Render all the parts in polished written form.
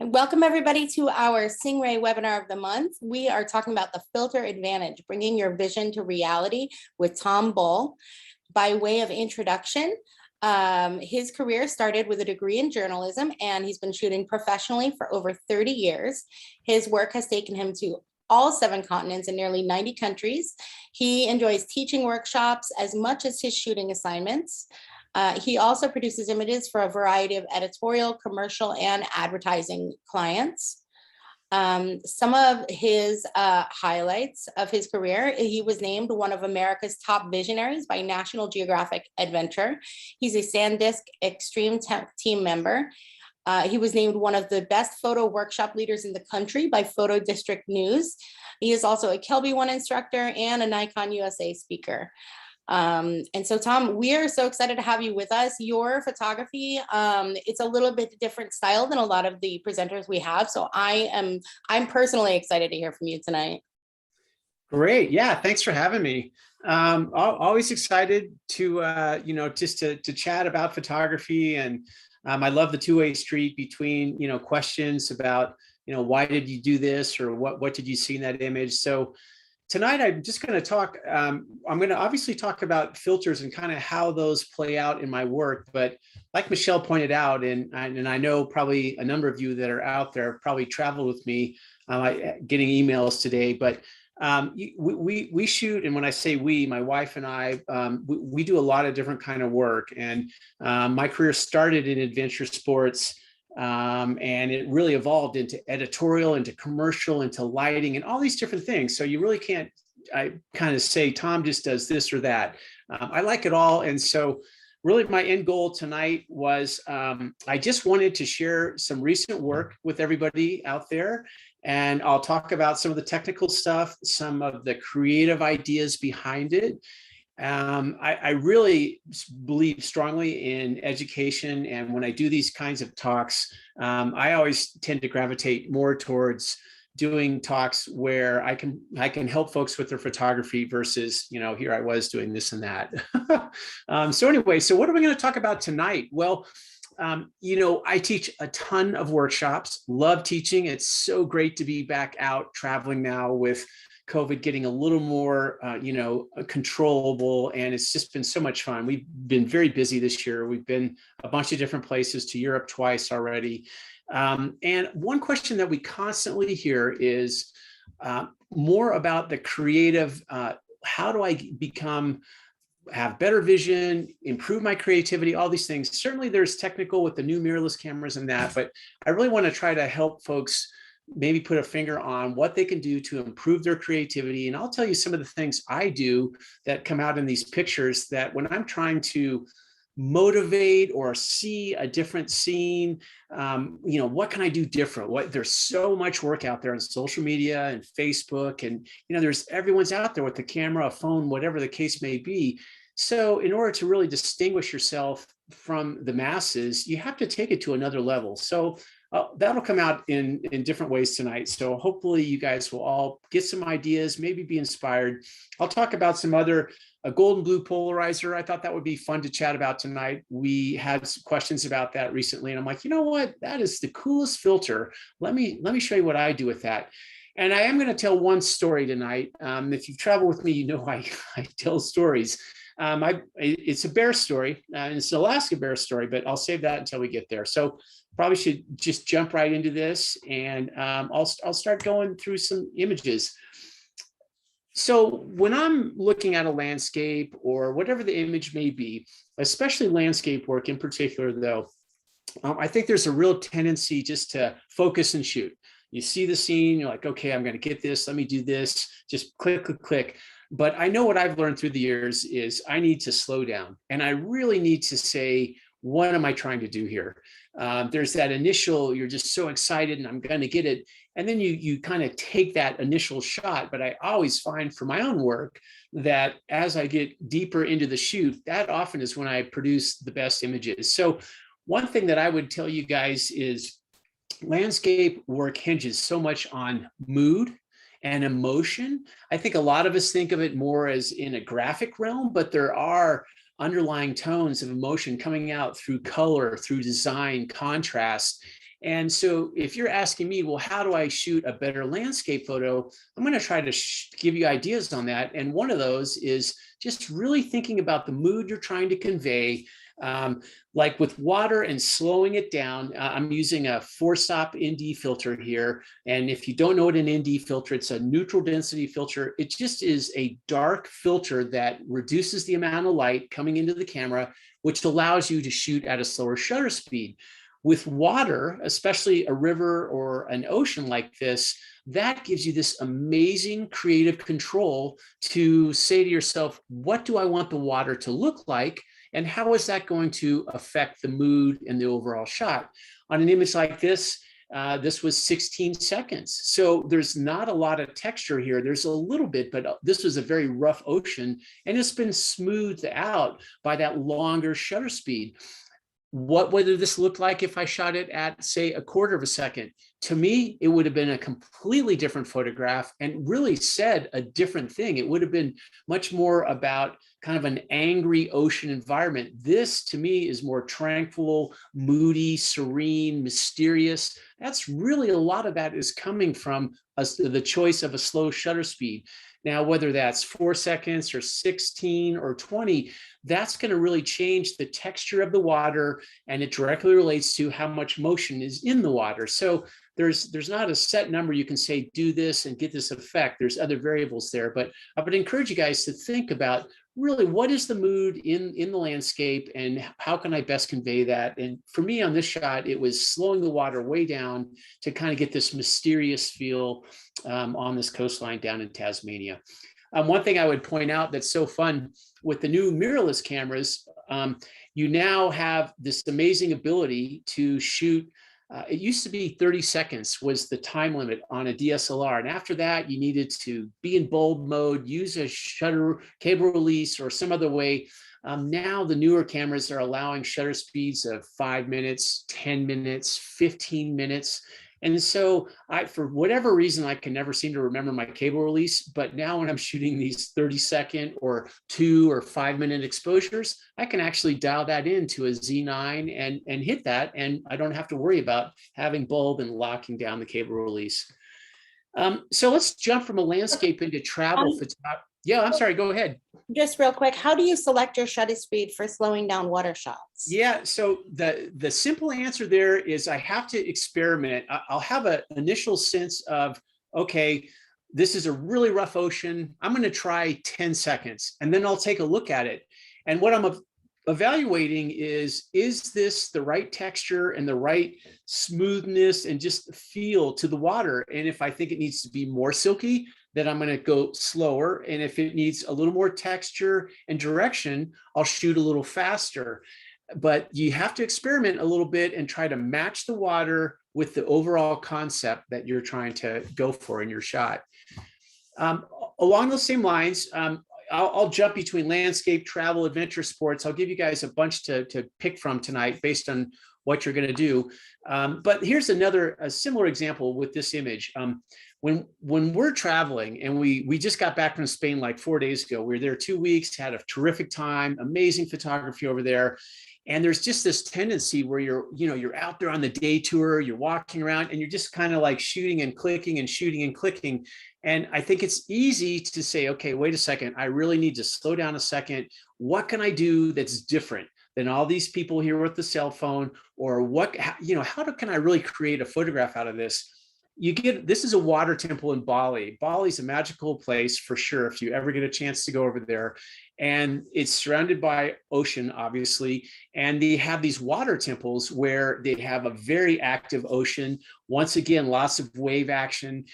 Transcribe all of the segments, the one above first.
Welcome everybody to our Singh-Ray webinar of the month. We are talking about the filter advantage, bringing your vision to reality with Tom Bull. By way of introduction, his career started with a degree in journalism, and he's been shooting professionally for over 30 years. His work has taken him to all 7 continents and nearly 90 countries. He enjoys teaching workshops as much as his shooting assignments. He also produces images for a variety of editorial, commercial, and advertising clients. Some of his highlights of his career: he was named one of America's top visionaries by National Geographic Adventure. He's a SanDisk Extreme team member. He was named one of the best photo workshop leaders in the country by Photo District News. He is also a Kelby One instructor and a Nikon USA speaker. And so, Tom, we are so excited to have you with us. Your photography, it's a little bit different style than a lot of the presenters we have. So I'm personally excited to hear from you tonight. Great. Yeah. Thanks for having me. Always excited to, just to chat about photography. And I love the two-way street between, questions about, why did you do this, or what did you see in that image? So tonight, I'm just going to talk, I'm going to obviously talk about filters and kind of how those play out in my work. But like Michelle pointed out, and I know probably a number of you that are out there probably traveled with me getting emails today, but we shoot, and when I say we, my wife and I, we do a lot of different kind of work. And my career started in adventure sports. And it really evolved into editorial, into commercial, into lighting, and all these different things. So you really can't, I kind of say Tom just does this or that. I like it all. And so really my end goal tonight was I just wanted to share some recent work with everybody out there. And I'll talk about some of the technical stuff, some of the creative ideas behind it. I really believe strongly in education, and when I do these kinds of talks, I always tend to gravitate more towards doing talks where I can help folks with their photography versus, here I was doing this and that. So anyway, so what are we going to talk about tonight? Well, I teach a ton of workshops, love teaching. It's so great to be back out traveling now with COVID getting a little more, controllable, and it's just been so much fun. We've been very busy this year. We've been a bunch of different places, to Europe twice already. And one question that we constantly hear is more about the creative, how do I have better vision, improve my creativity, all these things. Certainly there's technical with the new mirrorless cameras and that, but I really want to try to help folks maybe put a finger on what they can do to improve their creativity. And I'll tell you some of the things I do that come out in these pictures that when I'm trying to motivate or see a different scene, what can I do different? There's so much work out there on social media and Facebook, and everyone's out there with the camera, a phone, whatever the case may be. So in order to really distinguish yourself from the masses, you have to take it to another level. So that'll come out in different ways tonight. So hopefully you guys will all get some ideas, maybe be inspired. I'll talk about some other, a gold and blue polarizer. I thought that would be fun to chat about tonight. We had some questions about that recently, and I'm like, you know what? That is the coolest filter. Let me show you what I do with that. And I am going to tell one story tonight. If you've traveled with me, I tell stories. It's a bear story, and it's an Alaska bear story, but I'll save that until we get there. So probably should just jump right into this, and I'll start going through some images. So when I'm looking at a landscape or whatever the image may be, especially landscape work in particular, though, I think there's a real tendency just to focus and shoot. You see the scene, you're like, okay, I'm going to get this. Let me do this. Just click, click, click. But I know what I've learned through the years is I need to slow down, and I really need to say, what am I trying to do here? There's that initial, you're just so excited and I'm going to get it. And then you kind of take that initial shot. But I always find for my own work that as I get deeper into the shoot, that often is when I produce the best images. So one thing that I would tell you guys is landscape work hinges so much on mood and emotion. I think a lot of us think of it more as in a graphic realm, but there are underlying tones of emotion coming out through color, through design, contrast. And so if you're asking me, well, how do I shoot a better landscape photo? I'm going to try to give you ideas on that. And one of those is just really thinking about the mood you're trying to convey. Like with water and slowing it down, I'm using a 4-stop ND filter here. And if you don't know what an ND filter, it's a neutral density filter. It just is a dark filter that reduces the amount of light coming into the camera, which allows you to shoot at a slower shutter speed. With water, especially a river or an ocean like this, that gives you this amazing creative control to say to yourself, what do I want the water to look like? And how is that going to affect the mood and the overall shot? On an image like this, this was 16 seconds. So there's not a lot of texture here. There's a little bit, but this was a very rough ocean, and it's been smoothed out by that longer shutter speed. What would this look like if I shot it at, say, 1/4 of a second? To me, it would have been a completely different photograph and really said a different thing. It would have been much more about kind of an angry ocean environment. This, to me, is more tranquil, moody, serene, mysterious. That's really a lot of that is coming from the choice of a slow shutter speed. Now, whether that's 4 seconds or 16 or 20, that's going to really change the texture of the water, and it directly relates to how much motion is in the water. So there's not a set number you can say, do this and get this effect. There's other variables there, but I would encourage you guys to think about really what is the mood in the landscape and how can I best convey that? And for me on this shot, it was slowing the water way down to kind of get this mysterious feel on this coastline down in Tasmania. One thing I would point out that's so fun with the new mirrorless cameras, you now have this amazing ability to shoot. It used to be 30 seconds was the time limit on a DSLR. And after that, you needed to be in bulb mode, use a shutter cable release or some other way. Now the newer cameras are allowing shutter speeds of 5 minutes, 10 minutes, 15 minutes. And so for whatever reason, I can never seem to remember my cable release, but now when I'm shooting these 30-second or 2 or 5 minute exposures, I can actually dial that into a Z9 and hit that. And I don't have to worry about having bulb and locking down the cable release. So let's jump from a landscape into travel photography. Yeah, I'm sorry, go ahead. Just real quick, how do you select your shutter speed for slowing down water shots? Yeah, so the simple answer there is I have to experiment. I'll have an initial sense of, okay, this is a really rough ocean. I'm going to try 10 seconds, and then I'll take a look at it. And what I'm evaluating is this the right texture and the right smoothness and just feel to the water? And if I think it needs to be more silky, then I'm going to go slower. And if it needs a little more texture and direction, I'll shoot a little faster. But you have to experiment a little bit and try to match the water with the overall concept that you're trying to go for in your shot. Along those same lines, I'll jump between landscape, travel, adventure sports. I'll give you guys a bunch to pick from tonight based on what you're going to do. But here's a similar example with this image. When we're traveling, and we just got back from Spain like 4 days ago, we were there 2 weeks, had a terrific time, amazing photography over there. And there's just this tendency where you're out there on the day tour, you're walking around and you're just kind of like shooting and clicking and shooting and clicking. And I think it's easy to say, okay, wait a second, I really need to slow down a second. What can I do that's different than all these people here with the cell phone? Or how can I really create a photograph out of this? This is a water temple in Bali. Bali's a magical place for sure, if you ever get a chance to go over there. And it's surrounded by ocean, obviously. And they have these water temples where they have a very active ocean. Once again, lots of wave action.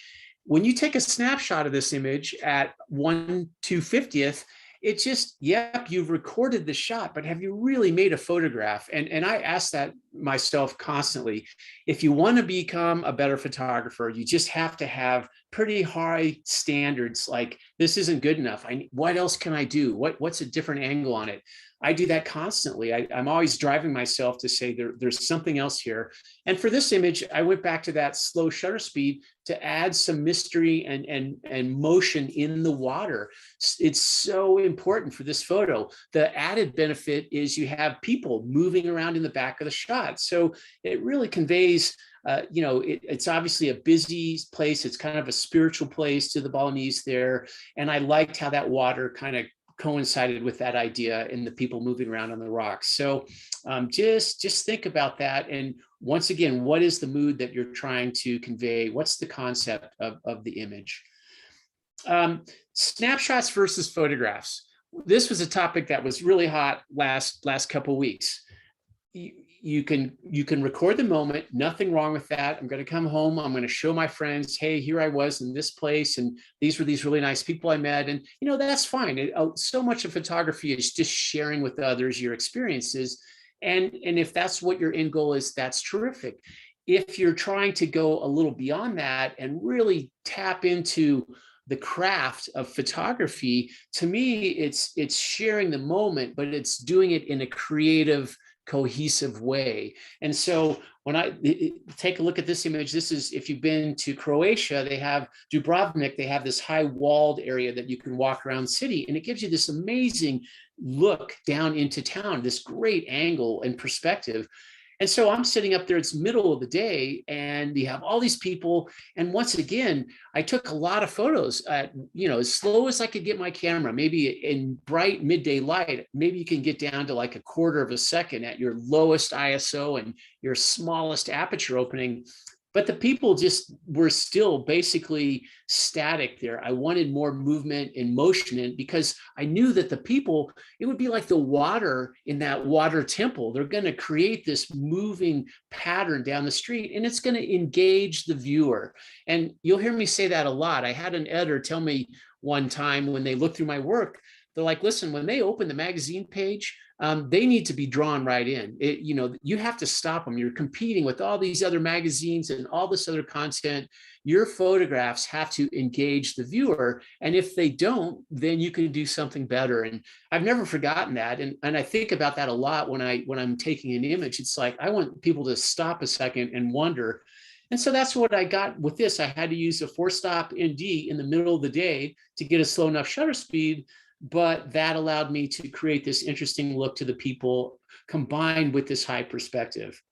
When you take a snapshot of this image at 1/250th, it's just, yep, you've recorded the shot, but have you really made a photograph? And I ask that myself constantly. If you want to become a better photographer, you just have to have pretty high standards. Like, this isn't good enough. What else can I do? What's a different angle on it? I do that constantly. I'm always driving myself to say there's something else here. And for this image, I went back to that slow shutter speed to add some mystery and motion in the water. It's so important for this photo. The added benefit is you have people moving around in the back of the shot. So it really conveys, it's obviously a busy place. It's kind of a spiritual place to the Balinese there. And I liked how that water kind of coincided with that idea and the people moving around on the rocks. So just think about that. And once again, what is the mood that you're trying to convey? What's the concept of the image? Snapshots versus photographs. This was a topic that was really hot last couple of weeks. You can record the moment, nothing wrong with that. I'm going to come home, I'm going to show my friends, hey, here I was in this place, and these were these really nice people I met, and that's fine. So much of photography is just sharing with others your experiences, and if that's what your end goal is, that's terrific. If you're trying to go a little beyond that and really tap into the craft of photography, to me, it's sharing the moment, but it's doing it in a creative, cohesive way. And so when I take a look at this image, this is, if you've been to Croatia, they have Dubrovnik, they have this high walled area that you can walk around the city, and it gives you this amazing look down into town, this great angle and perspective. And so I'm sitting up there, it's middle of the day, and you have all these people. And once again, I took a lot of photos at, as slow as I could get my camera, maybe in bright midday light. Maybe you can get down to like a quarter of a second at your lowest ISO and your smallest aperture opening. But the people just were still basically static there. I wanted more movement and motion in, because I knew that the people, it would be like the water in that water temple. They're going to create this moving pattern down the street, and it's going to engage the viewer. And you'll hear me say that a lot. I had an editor tell me one time when they looked through my work, they're like, listen, when they open the magazine page, they need to be drawn right in. You have to stop them. You're competing with all these other magazines and all this other content. Your photographs have to engage the viewer. And if they don't, then you can do something better. And I've never forgotten that. And I think about that a lot when I'm taking an image. It's like, I want people to stop a second and wonder. And so that's what I got with this. I had to use a 4-stop ND in the middle of the day to get a slow enough shutter speed, but that allowed me to create this interesting look to the people combined with this high perspective.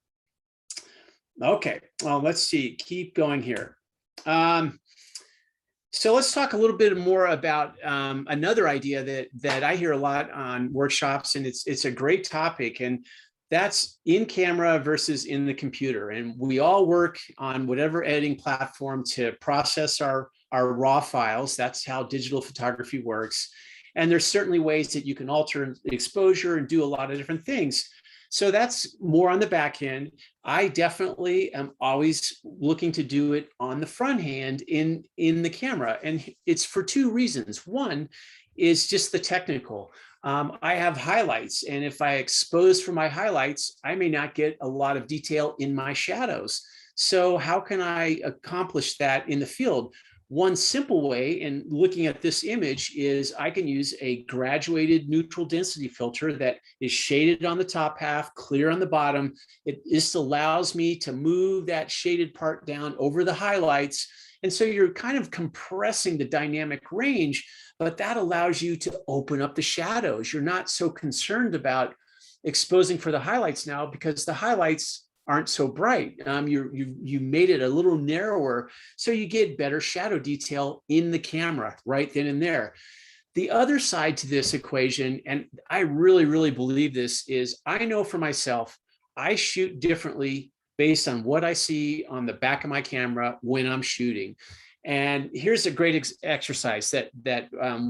Okay, well, let's see, keep going here. So let's talk a little bit more about another idea that I hear a lot on workshops, and it's a great topic, and that's in camera versus in the computer. And we all work on whatever editing platform to process our raw files. That's how digital photography works. And there's certainly ways that you can alter exposure and do a lot of different things. So that's more on the back end. I definitely am always looking to do it on the front hand in the camera. And it's for two reasons. One is just the technical. I have highlights, and if I expose for my highlights, I may not get a lot of detail in my shadows. So how can I accomplish that in the field? One simple way, in looking at this image, is I can use a graduated neutral density filter that is shaded on the top half, clear on the bottom. It just allows me to move that shaded part down over the highlights. And so you're kind of compressing the dynamic range, but that allows you to open up the shadows. You're not so concerned about exposing for the highlights now, because the highlights aren't so bright. You made it a little narrower, so you get better shadow detail in the camera right then and there. The other side to this equation, and I really, really believe this, is I know for myself, I shoot differently based on what I see on the back of my camera when I'm shooting. And here's a great exercise that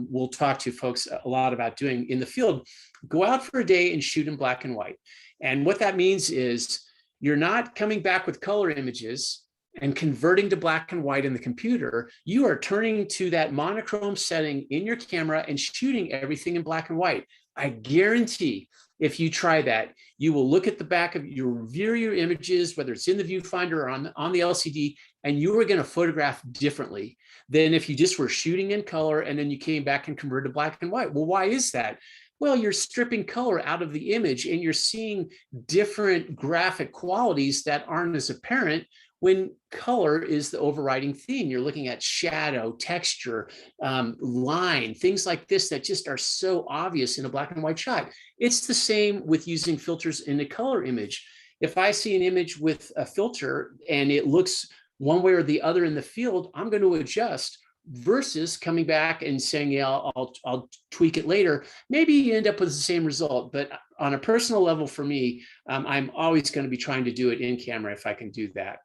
we'll talk to folks a lot about doing in the field. Go out for a day and shoot in black and white. And what that means is you're not coming back with color images and converting to black and white in the computer. You are turning to that monochrome setting in your camera and shooting everything in black and white. I guarantee if you try that, you will look at the back of, you review your images, whether it's in the viewfinder or on the LCD, and you are going to photograph differently than if you just were shooting in color and then you came back and converted to black and white. Well, why is that? Well, you're stripping color out of the image and you're seeing different graphic qualities that aren't as apparent when color is the overriding theme. You're looking at shadow, texture, line, things like this that just are so obvious in a black and white shot. It's the same with using filters in a color image. If I see an image with a filter and it looks one way or the other in the field, I'm going to adjust versus coming back and saying, yeah, I'll tweak it later. Maybe you end up with the same result, but on a personal level for me, I'm always going to be trying to do it in camera if I can do that.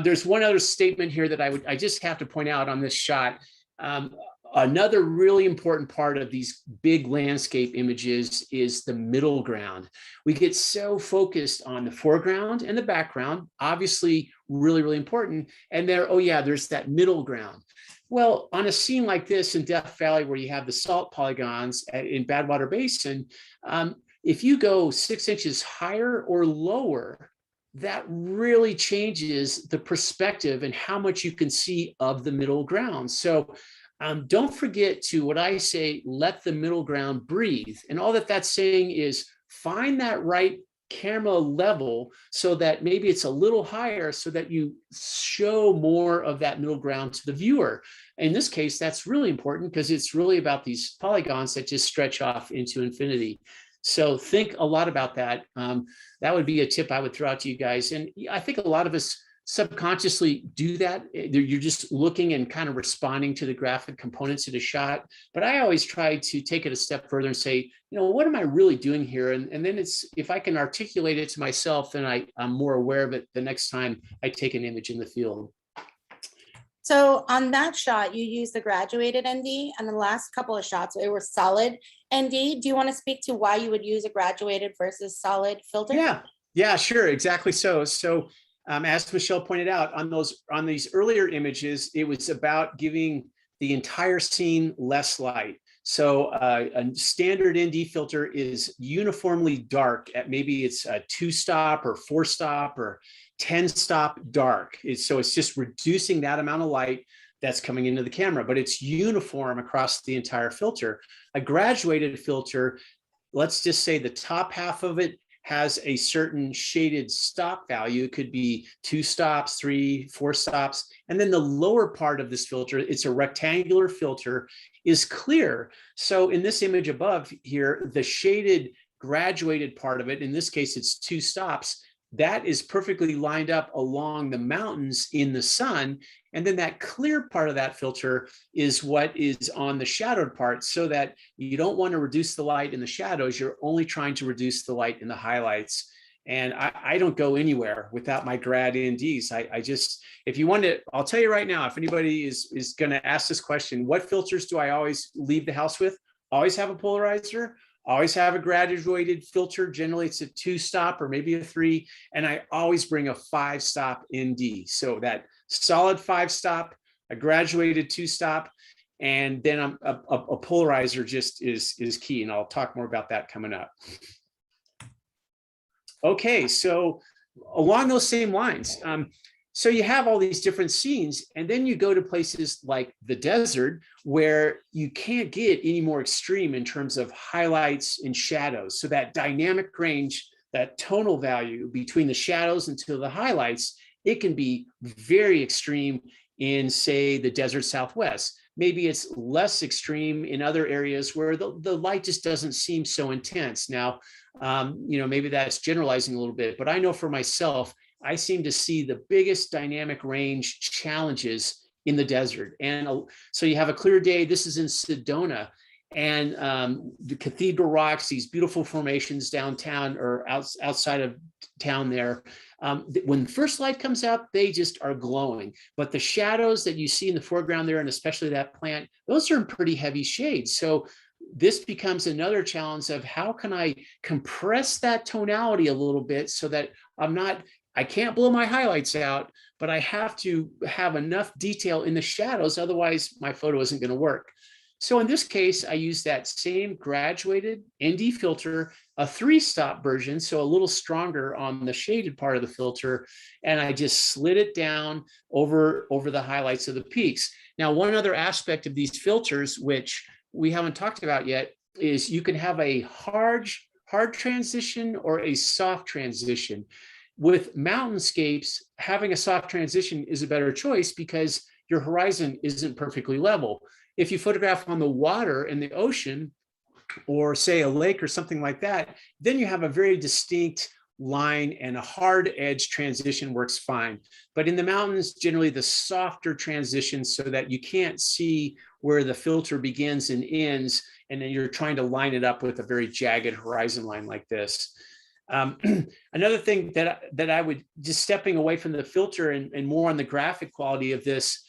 There's one other statement here that I just have to point out on this shot. Another really important part of these big landscape images is the middle ground. We get so focused on the foreground and the background, obviously really, really important. And there, oh yeah, there's that middle ground. Well, on a scene like this in Death Valley, where you have the salt polygons in Badwater Basin, if you go 6 inches higher or lower, that really changes the perspective and how much you can see of the middle ground. So don't forget to, what I say, let the middle ground breathe. And all that that's saying is find that right camera level so that maybe it's a little higher so that you show more of that middle ground to the viewer. In this case, that's really important because it's really about these polygons that just stretch off into infinity. So think a lot about that. That would be a tip I would throw out to you guys. And I think a lot of us subconsciously do that. You're just looking and kind of responding to the graphic components of the shot. But I always try to take it a step further and say, what am I really doing here? And then it's, if I can articulate it to myself, then I'm more aware of it the next time I take an image in the field. So on that shot, you used the graduated ND, and the last couple of shots, it were solid ND. Do you want to speak to why you would use a graduated versus solid filter? Yeah, sure, exactly. So as Michelle pointed out, on these earlier images, it was about giving the entire scene less light. So a standard ND filter is uniformly dark at maybe it's a 2-stop or 4-stop or 10-stop dark. So it's just reducing that amount of light that's coming into the camera, but it's uniform across the entire filter. A graduated filter, let's just say the top half of it has a certain shaded stop value. It could be 2 stops, 3, 4 stops. And then the lower part of this filter, it's a rectangular filter, is clear. So in this image above here, the shaded graduated part of it, in this case, it's 2 stops, that is perfectly lined up along the mountains in the sun. And then that clear part of that filter is what is on the shadowed part, so that you don't want to reduce the light in the shadows. You're only trying to reduce the light in the highlights. And I don't go anywhere without my grad NDs. I just, if you want to, I'll tell you right now, if anybody is going to ask this question, what filters do I always leave the house with? Always have a polarizer. Always have a graduated filter. Generally, it's a 2-stop or maybe a 3. And I always bring a 5-stop ND. So that solid 5-stop, a graduated 2-stop, and then a polarizer just is key. And I'll talk more about that coming up. Okay, so along those same lines, so you have all these different scenes, and then you go to places like the desert where you can't get any more extreme in terms of highlights and shadows. So that dynamic range, that tonal value between the shadows until the highlights, it can be very extreme in, say, the desert Southwest. Maybe it's less extreme in other areas where the light just doesn't seem so intense. Now, maybe that's generalizing a little bit, but I know for myself, I seem to see the biggest dynamic range challenges in the desert. And so you have a clear day. This is in Sedona, and the Cathedral Rocks, these beautiful formations downtown or outside of town there. When the first light comes out, they just are glowing. But the shadows that you see in the foreground there, and especially that plant, those are in pretty heavy shades. So this becomes another challenge of how can I compress that tonality a little bit so that I can't blow my highlights out, but I have to have enough detail in the shadows. Otherwise, my photo isn't going to work. So in this case, I use that same graduated ND filter, a 3-stop version, so a little stronger on the shaded part of the filter, and I just slid it down over the highlights of the peaks. Now, one other aspect of these filters, which we haven't talked about yet, is you can have a hard transition or a soft transition. With mountainscapes, having a soft transition is a better choice because your horizon isn't perfectly level. If you photograph on the water in the ocean, or say a lake or something like that, then you have a very distinct line, and a hard edge transition works fine. But in the mountains, generally the softer transition so that you can't see where the filter begins and ends, and then you're trying to line it up with a very jagged horizon line like this. Another thing that I would, just stepping away from the filter and more on the graphic quality of this,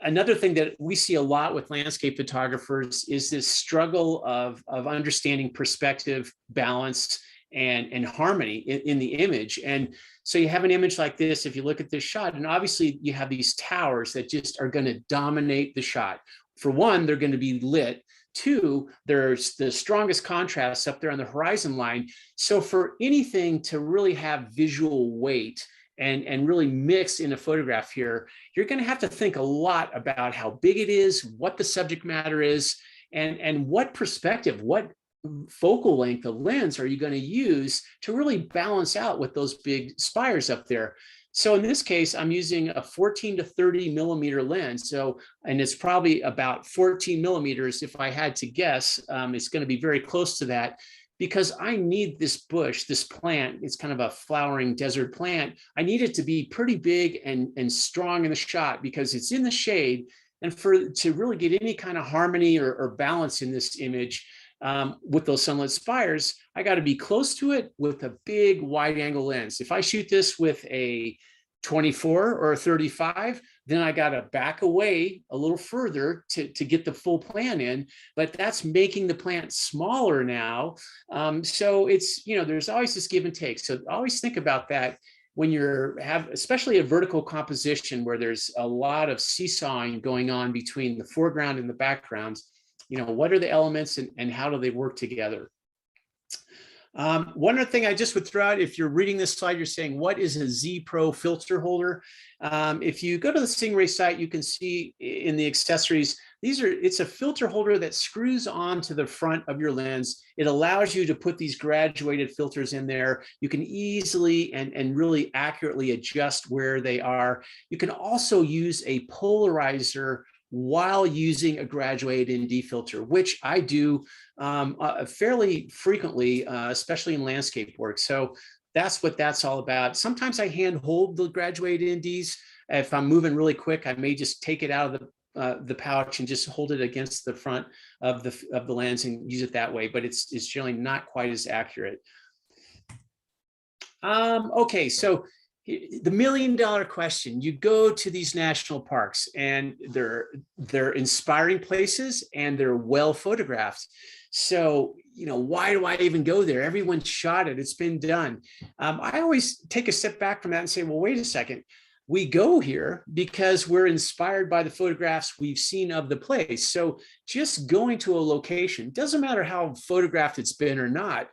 another thing that we see a lot with landscape photographers is this struggle of understanding perspective, balance, and harmony in the image. And so you have an image like this, if you look at this shot, and obviously you have these towers that just are going to dominate the shot. For one, they're going to be lit. Two, there's the strongest contrast up there on the horizon line. So for anything to really have visual weight and really mix in a photograph here, you're going to have to think a lot about how big it is, what the subject matter is, and what perspective, what focal length of lens are you going to use to really balance out with those big spires up there. So in this case, I'm using a 14 to 30 millimeter lens. So, and it's probably about 14 millimeters. If I had to guess, it's going to be very close to that, because I need this bush, this plant, it's kind of a flowering desert plant. I need it to be pretty big and strong in the shot because it's in the shade. And to really get any kind of harmony or balance in this image, with those sunlit spires, I got to be close to it with a big wide angle lens. If I shoot this with a 24 or a 35, then I got to back away a little further to get the full plant in, but that's making the plant smaller now. So it's, there's always this give and take. So always think about that when especially a vertical composition where there's a lot of seesawing going on between the foreground and the background. What are the elements and how do they work together? One other thing I just would throw out, if you're reading this slide, you're saying, what is a Z Pro filter holder? If you go to the Singh-Ray site, you can see in the accessories, it's a filter holder that screws onto the front of your lens. It allows you to put these graduated filters in there. You can easily and really accurately adjust where they are. You can also use a polarizer while using a graduated ND filter, which I do fairly frequently, especially in landscape work. So that's what that's all about. Sometimes I hand hold the graduated NDs. If I'm moving really quick, I may just take it out of the pouch and just hold it against the front of the lens and use it that way. But it's generally not quite as accurate. Okay, so the $1 million question: you go to these national parks and they're inspiring places and they're well photographed. So, why do I even go there? Everyone shot it. It's been done. I always take a step back from that and say, well, wait a second. We go here because we're inspired by the photographs we've seen of the place. So just going to a location, doesn't matter how photographed it's been or not,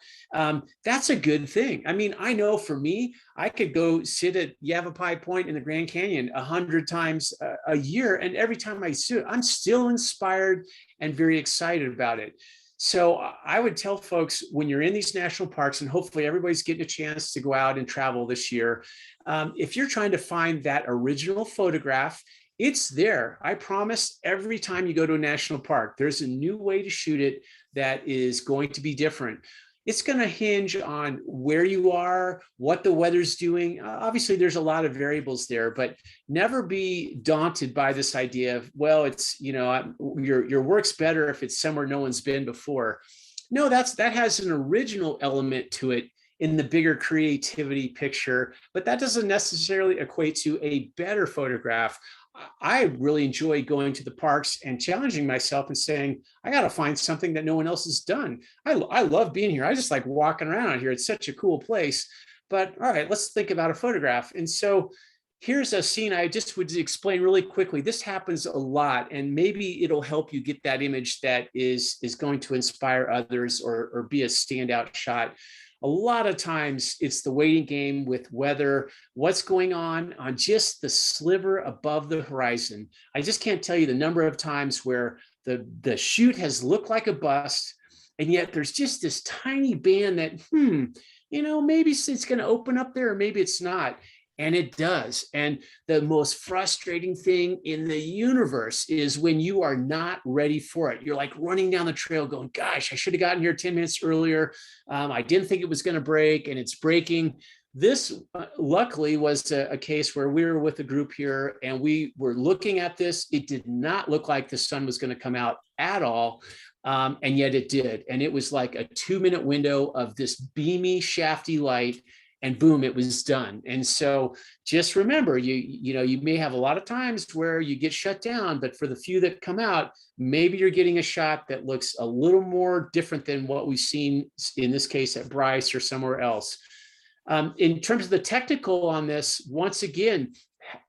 that's a good thing. I mean, I know for me, I could go sit at Yavapai Point in the Grand Canyon 100 times a year, and every time I see it, I'm still inspired and very excited about it. So I would tell folks, when you're in these national parks, and hopefully everybody's getting a chance to go out and travel this year, if you're trying to find that original photograph, it's there. I promise, every time you go to a national park, there's a new way to shoot it that is going to be different. It's going to hinge on where you are, what the weather's doing. Obviously, there's a lot of variables there, but never be daunted by this idea of, well, it's, your work's better if it's somewhere no one's been before. No, that has an original element to it in the bigger creativity picture, but that doesn't necessarily equate to a better photograph. I really enjoy going to the parks and challenging myself and saying, I got to find something that no one else has done. I love being here. I just like walking around out here. It's such a cool place. But all right, let's think about a photograph. And so here's a scene I just would explain really quickly. This happens a lot, and maybe it'll help you get that image that is going to inspire others or be a standout shot. A lot of times it's the waiting game with weather, what's going on just the sliver above the horizon. I just can't tell you the number of times where the shoot has looked like a bust, And yet there's just this tiny band that, maybe it's going to open up there, or maybe it's not. And it does. And the most frustrating thing in the universe is when you are not ready for it. You're like running down the trail going, gosh, I should have gotten here 10 minutes earlier. I didn't think it was going to break, and it's breaking. This luckily was a case where we were with a group here and we were looking at this. It did not look like the sun was going to come out at all. And yet it did. And it was like a 2-minute window of this beamy, shafty light, and boom, it was done. And so just remember, you may have a lot of times where you get shut down, but for the few that come out, maybe you're getting a shot that looks a little more different than what we've seen in this case at Bryce or somewhere else. In terms of the technical on this, once again,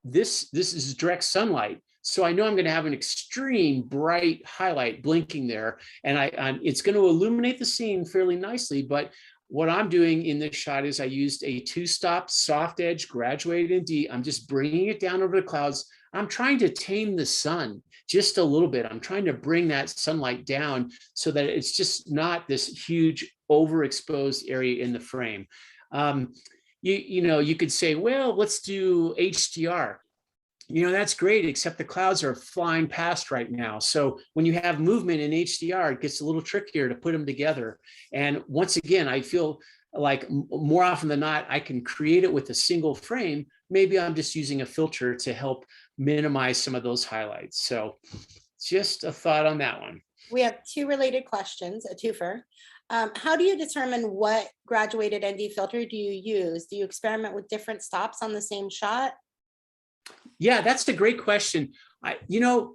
this is direct sunlight. So I know I'm going to have an extreme bright highlight blinking there, and it's going to illuminate the scene fairly nicely. But what I'm doing in this shot is I used a 2-stop soft edge graduated ND. I'm just bringing it down over the clouds. I'm trying to tame the sun just a little bit. I'm trying to bring that sunlight down so that it's just not this huge overexposed area in the frame. You could say, well, let's do HDR. That's great, except the clouds are flying past right now. So when you have movement in HDR, it gets a little trickier to put them together. And once again, I feel like more often than not, I can create it with a single frame. Maybe I'm just using a filter to help minimize some of those highlights. So just a thought on that one. We have 2 related questions, a twofer. How do you determine what graduated ND filter do you use? Do you experiment with different stops on the same shot? Yeah, that's a great question.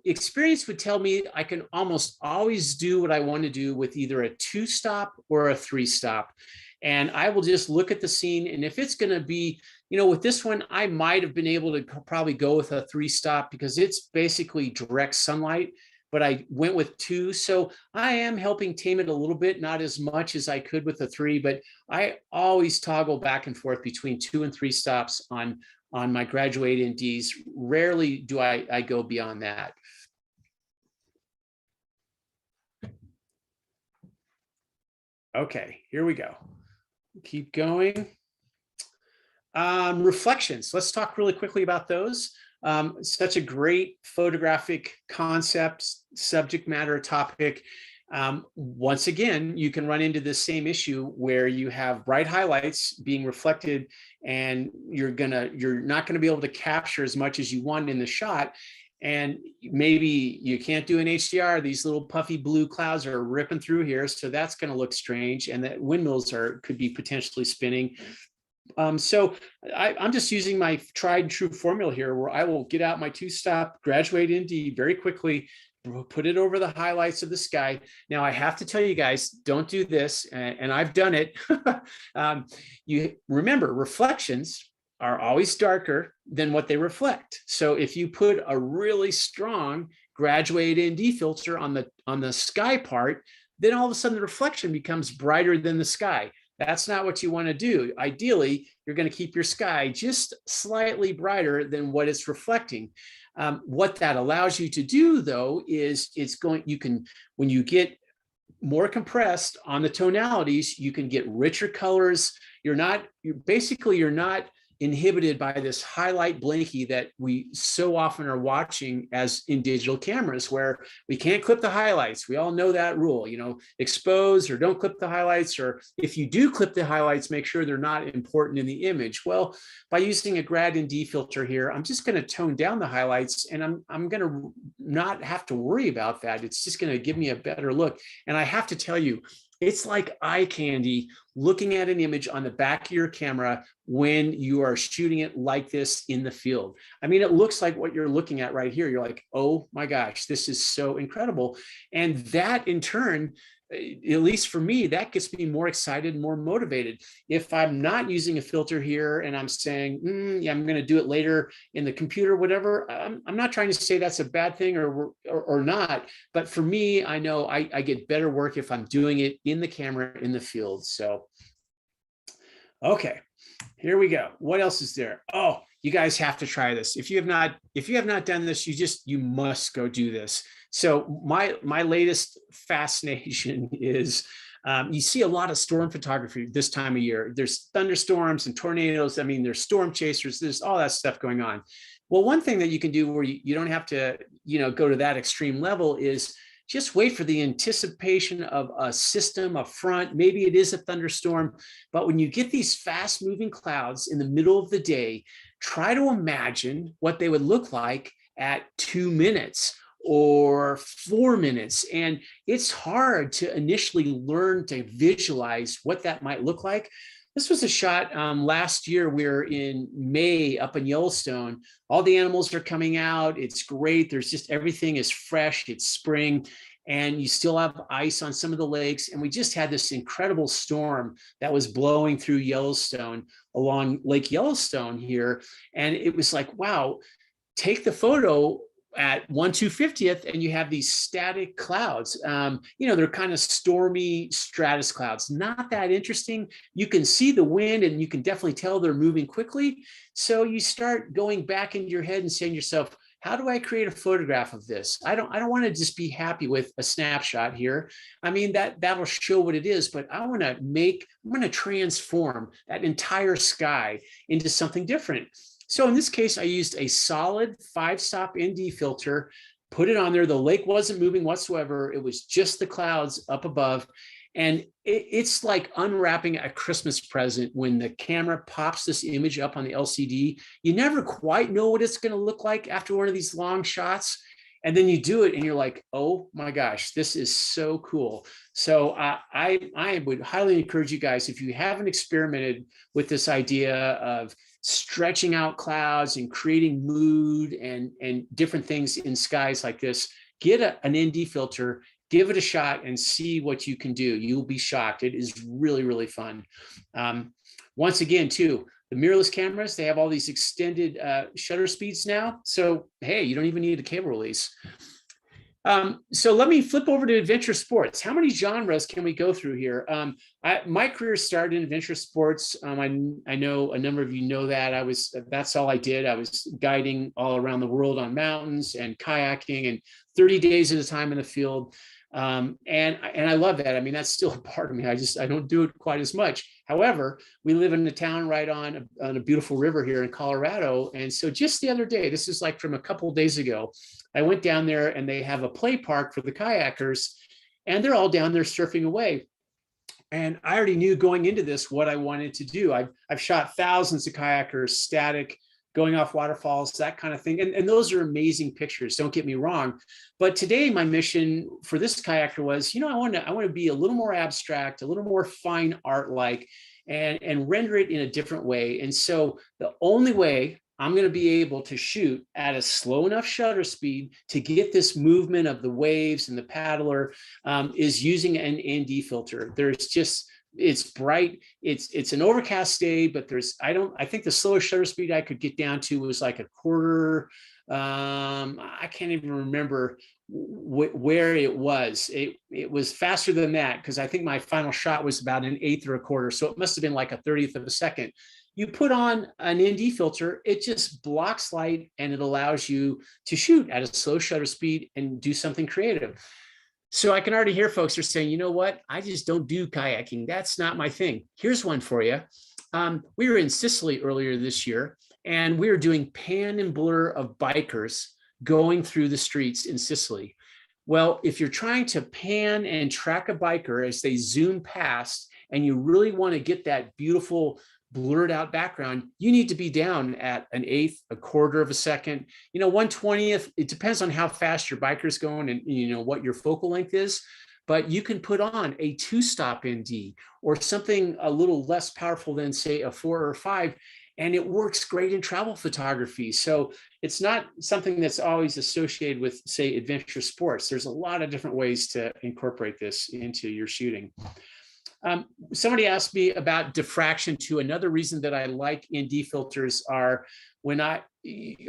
Experience would tell me I can almost always do what I want to do with either a 2-stop or a 3-stop. And I will just look at the scene. And if it's going to be, with this one, I might have been able to probably go with a 3-stop because it's basically direct sunlight, but I went with 2. So I am helping tame it a little bit, not as much as I could with a 3, but I always toggle back and forth between 2 and 3 stops on my graduated NDs. Rarely do I go beyond that. Okay, here we go. Keep going. Reflections. Let's talk really quickly about those. Such a great photographic concept, subject matter, topic. Once again, you can run into the same issue where you have bright highlights being reflected and you're not gonna be able to capture as much as you want in the shot. And maybe you can't do an HDR. These little puffy blue clouds are ripping through here. So that's gonna look strange. And that windmills could be potentially spinning. So I'm just using my tried and true formula here where I will get out my 2-stop graduate ND very quickly, put it over the highlights of the sky. Now I have to tell you guys, don't do this, and I've done it. You remember, reflections are always darker than what they reflect. So if you put a really strong graduated ND filter on the sky part, then all of a sudden the reflection becomes brighter than the sky. That's not what you want to do. Ideally, you're going to keep your sky just slightly brighter than what it's reflecting. What that allows you to do, though, is when you get more compressed on the tonalities, you can get richer colors. You're not inhibited by this highlight blinky that we so often are watching as in digital cameras, where we can't clip the highlights. We all know that rule, expose or don't clip the highlights, or if you do clip the highlights, make sure they're not important in the image. Well, by using a grad ND filter here, I'm just going to tone down the highlights, and I'm going to not have to worry about that. It's just going to give me a better look. And I have to tell you, it's like eye candy looking at an image on the back of your camera when you are shooting it like this in the field. I mean, it looks like what you're looking at right here. You're like, oh my gosh, this is so incredible. And that in turn, at least for me, that gets me more excited, more motivated. If I'm not using a filter here and I'm saying, yeah, I'm going to do it later in the computer, whatever, I'm not trying to say that's a bad thing or not. But for me, I know I get better work if I'm doing it in the camera in the field. So, okay, here we go. What else is there? Oh, you guys have to try this. If you have not done this, you must go do this. So my latest fascination is You see a lot of storm photography this time of year. There's thunderstorms and tornadoes. I mean, there's storm chasers. There's all that stuff going on. Well, one thing that you can do where you don't have to, go to that extreme level is just wait for the anticipation of a system, a front. Maybe it is a thunderstorm, but when you get these fast moving clouds in the middle of the day, try to imagine what they would look like at 2 minutes or 4 minutes. And it's hard to initially learn to visualize what that might look like. This was a shot last year. We're in May up in Yellowstone. All the animals are coming out. It's great. There's just everything is fresh. It's spring. And you still have ice on some of the lakes. And we just had this incredible storm that was blowing through Yellowstone along Lake Yellowstone here. And it was like, wow, take the photo at 1/250th and you have these static clouds. They're kind of stormy stratus clouds, not that interesting. You can see the wind and you can definitely tell they're moving quickly. So you start going back into your head and saying to yourself, how do I create a photograph of this? I don't want to just be happy with a snapshot here. I mean, that'll show what it is, but I'm going to transform that entire sky into something different. So in this case, I used a solid 5-stop ND filter, put it on there. The lake wasn't moving whatsoever. It was just the clouds up above. And it's like unwrapping a Christmas present when the camera pops this image up on the LCD. You never quite know what it's going to look like after one of these long shots. And then you do it and you're like, oh my gosh, this is so cool. So I would highly encourage you guys, if you haven't experimented with this idea of stretching out clouds and creating mood and different things in skies like this, get an ND filter, give it a shot and see what you can do. You'll be shocked. It is really, really fun. Once again, too, the mirrorless cameras, they have all these extended shutter speeds now. So, hey, you don't even need a cable release. So let me flip over to adventure sports. How many genres can we go through here? My career started in adventure sports. I know a number of you know that. That's all I did. I was guiding all around the world on mountains and kayaking and 30 days at a time in the field. And I love that. I mean, that's still a part of me. I don't do it quite as much. However, we live in a town right on a beautiful river here in Colorado. And so just the other day, this is like from a couple of days ago, I went down there and they have a play park for the kayakers and they're all down there surfing away. And I already knew going into this what I wanted to do. I've shot thousands of kayakers, static, going off waterfalls, that kind of thing. And those are amazing pictures, don't get me wrong. But today my mission for this kayaker was, I want to be a little more abstract, a little more fine art-like, and render it in a different way. And so the only way I'm going to be able to shoot at a slow enough shutter speed to get this movement of the waves and the paddler is using an ND filter. It's bright. It's an overcast day, but I think the slowest shutter speed I could get down to was like a quarter. I can't even remember where it was. It was faster than that because I think my final shot was about an eighth or a quarter. So it must have been like a 30th of a second. You put on an ND filter, it just blocks light and it allows you to shoot at a slow shutter speed and do something creative. So I can already hear folks are saying, you know what? I just don't do kayaking. That's not my thing. Here's one for you. We were in Sicily earlier this year, and we were doing pan and blur of bikers going through the streets in Sicily. Well, if you're trying to pan and track a biker as they zoom past, and you really want to get that beautiful blurred out background, you need to be down at an eighth, a quarter of a second, 1/20th. It depends on how fast your biker's going and what your focal length is. But you can put on a 2-stop ND or something a little less powerful than, say, a 4 or 5, and it works great in travel photography. So it's not something that's always associated with, say, adventure sports. There's a lot of different ways to incorporate this into your shooting. Somebody asked me about diffraction too. Another reason that I like ND filters are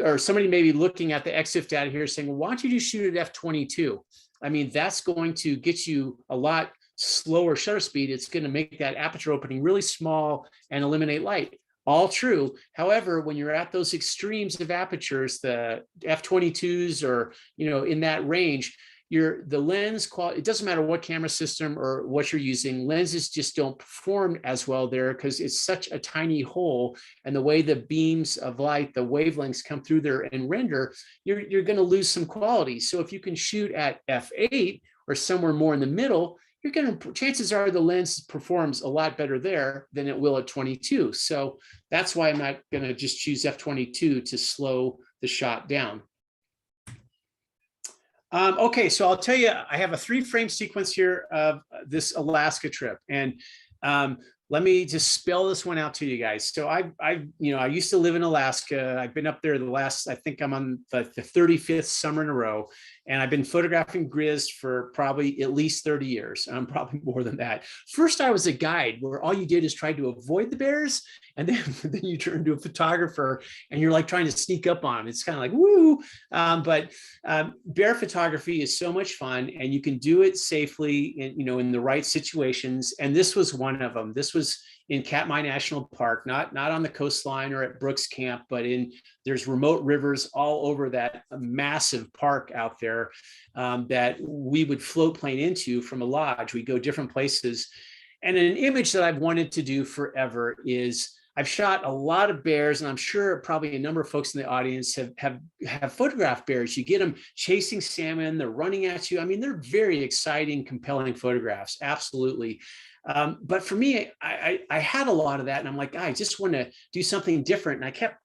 or somebody may be looking at the EXIF data here saying, well, why don't you just shoot at f/22? I mean, that's going to get you a lot slower shutter speed. It's going to make that aperture opening really small and eliminate light. All true. However, when you're at those extremes of apertures, the f/22s or, in that range, the lens quality, it doesn't matter what camera system or what you're using, lenses just don't perform as well there because it's such a tiny hole, and the way the beams of light, the wavelengths come through there and render, you're going to lose some quality. So if you can shoot at f8 or somewhere more in the middle, you're going to, chances are the lens performs a lot better there than it will at 22. So that's why I'm not going to just choose f22 to slow the shot down. Okay, so I'll tell you, I have a 3-frame sequence here of this Alaska trip, and let me just spell this one out to you guys. So I used to live in Alaska. I've been up there the last, I think I'm on the 35th summer in a row, and I've been photographing grizz for probably at least 30 years. Probably more than that. First, I was a guide where all you did is try to avoid the bears, and then you turn into a photographer and you're like trying to sneak up on them. It's kind of like, woo. But bear photography is so much fun, and you can do it safely in the right situations. And this was one of them. This was in Katmai National Park, not on the coastline or at Brooks Camp, but there's remote rivers all over that massive park out there that we would float plane into from a lodge. We go different places. And an image that I've wanted to do forever is, I've shot a lot of bears, and I'm sure probably a number of folks in the audience have photographed bears. You get them chasing salmon, they're running at you. I mean, they're very exciting, compelling photographs, absolutely. But for me, I had a lot of that, and I'm like, I just want to do something different. And I kept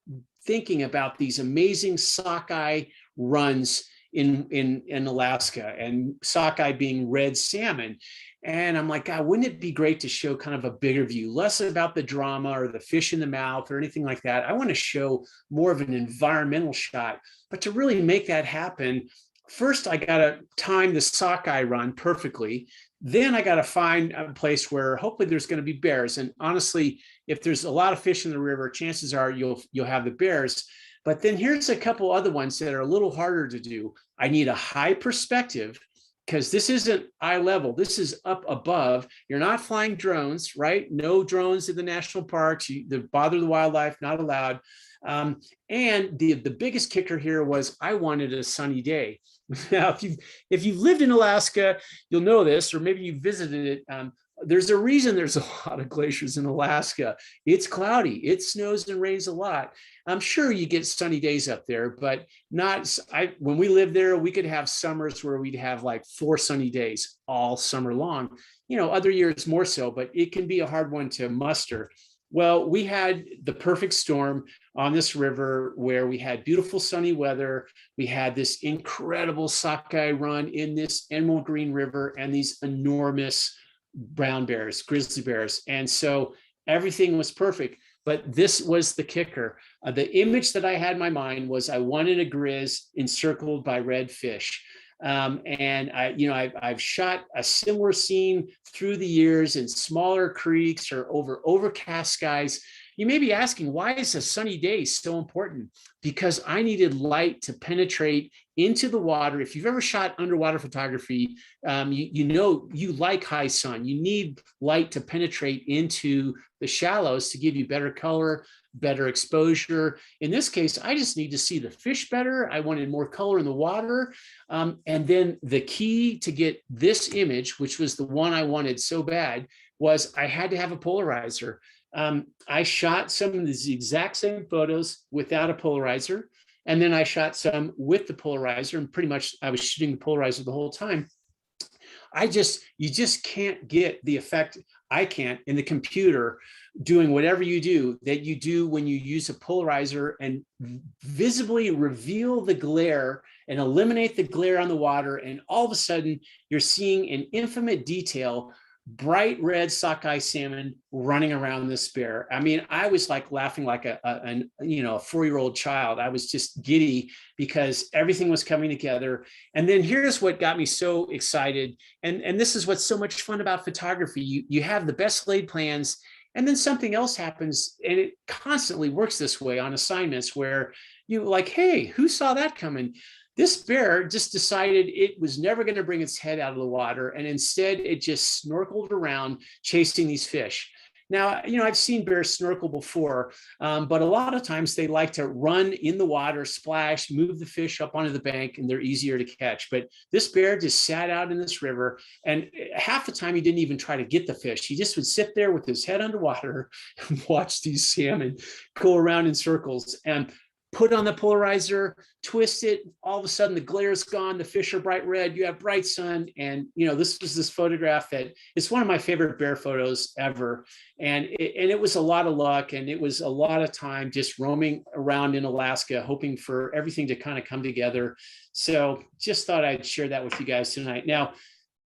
thinking about these amazing sockeye runs in Alaska, and sockeye being red salmon. And I'm like, God, wouldn't it be great to show kind of a bigger view, less about the drama or the fish in the mouth or anything like that. I want to show more of an environmental shot. But to really make that happen, first, I got to time the sockeye run perfectly. Then I got to find a place where hopefully there's going to be bears. And honestly, if there's a lot of fish in the river, chances are you'll have the bears. But then here's a couple other ones that are a little harder to do. I need a high perspective, because this isn't eye level. This is up above. You're not flying drones, right? No drones in the national parks. They bother the wildlife, not allowed. And the biggest kicker here was I wanted a sunny day. Now, if you've lived in Alaska, you'll know this, or maybe you visited it. There's a reason there's a lot of glaciers in Alaska. It's cloudy, it snows and rains a lot. I'm sure you get sunny days up there, but not. When we lived there, we could have summers where we'd have like 4 sunny days all summer long. Other years more so, but it can be a hard one to muster. Well, we had the perfect storm on this river where we had beautiful sunny weather. We had this incredible sockeye run in this emerald green river, and these enormous brown bears, grizzly bears. And so everything was perfect. But this was the kicker. The image that I had in my mind was I wanted a grizz encircled by red fish. And I've shot a similar scene through the years in smaller creeks or over overcast skies. You may be asking, why is a sunny day so important? Because I needed light to penetrate into the water. If you've ever shot underwater photography, you like high sun. You need light to penetrate into the shallows to give you better color, better exposure. In this case, I just need to see the fish better. I wanted more color in the water. And then the key to get this image, which was the one I wanted so bad, was I had to have a polarizer. I shot some of these exact same photos without a polarizer. And then I shot some with the polarizer, and pretty much I was shooting the polarizer the whole time. You just can't get the effect I can't in the computer doing whatever you do that you do when you use a polarizer and visibly reveal the glare and eliminate the glare on the water. And all of a sudden you're seeing in infinite detail bright red sockeye salmon running around this bear. I mean, I was like laughing like a 4-year-old child. I was just giddy because everything was coming together. And then here's what got me so excited. And this is what's so much fun about photography. You have the best laid plans, and then something else happens, and it constantly works this way on assignments where you're like, hey, who saw that coming? This bear just decided it was never going to bring its head out of the water, and instead it just snorkeled around chasing these fish. Now, I've seen bears snorkel before, but a lot of times they like to run in the water, splash, move the fish up onto the bank, and they're easier to catch. But this bear just sat out in this river, and half the time he didn't even try to get the fish. He just would sit there with his head underwater and watch these salmon go around in circles. And put on the polarizer, twist it, all of a sudden the glare is gone, the fish are bright red, you have bright sun. And this was this photograph that it's one of my favorite bear photos ever. And it was a lot of luck, and it was a lot of time just roaming around in Alaska, hoping for everything to kind of come together. So just thought I'd share that with you guys tonight. Now,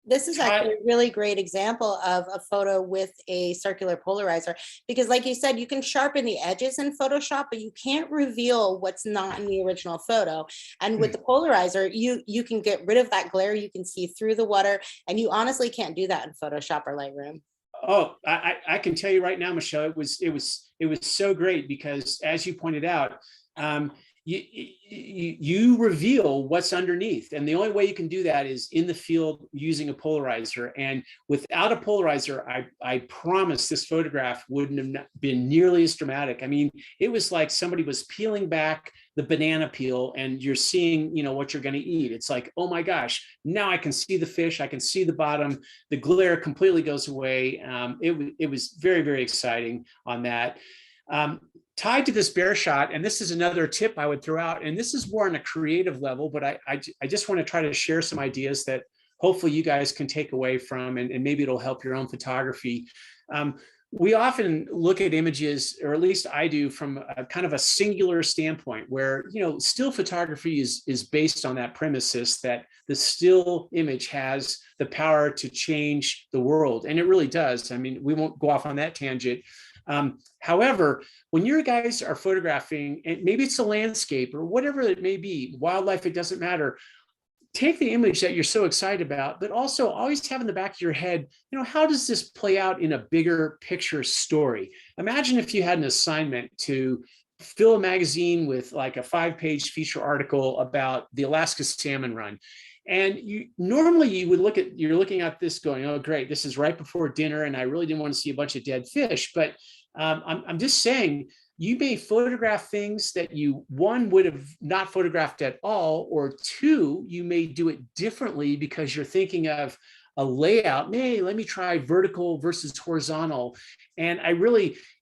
this is actually a really great example of a photo with a circular polarizer, because like you said, you can sharpen the edges in Photoshop, but you can't reveal what's not in the original photo. And with the polarizer, you can get rid of that glare, you can see through the water, and you honestly can't do that in Photoshop or Lightroom. Oh, I can tell you right now, Michelle, it was so great because, as you pointed out, you reveal what's underneath, and the only way you can do that is in the field using a polarizer. And without a polarizer, I promise this photograph wouldn't have been nearly as dramatic. I mean, it was like somebody was peeling back the banana peel, and you're seeing, what you're going to eat. It's like, oh my gosh, now I can see the fish, I can see the bottom, the glare completely goes away. It was very, very exciting on that. Tied to this bear shot, and this is another tip I would throw out, and this is more on a creative level, but I just want to try to share some ideas that hopefully you guys can take away from, and maybe it'll help your own photography. We often look at images, or at least I do, from a kind of a singular standpoint where, still photography is based on that premises that the still image has the power to change the world. And it really does. I mean, we won't go off on that tangent. However, when you guys are photographing, and maybe it's a landscape or whatever it may be, wildlife, it doesn't matter. Take the image that you're so excited about, but also always have in the back of your head, how does this play out in a bigger picture story? Imagine if you had an assignment to fill a magazine with like a 5-page feature article about the Alaska salmon run. And you would you're looking at this going, oh, great, this is right before dinner, and I really didn't want to see a bunch of dead fish. But I'm just saying, you may photograph things that you, one, would have not photographed at all, or two, you may do it differently because you're thinking of a layout. Hey, let me try vertical versus horizontal. And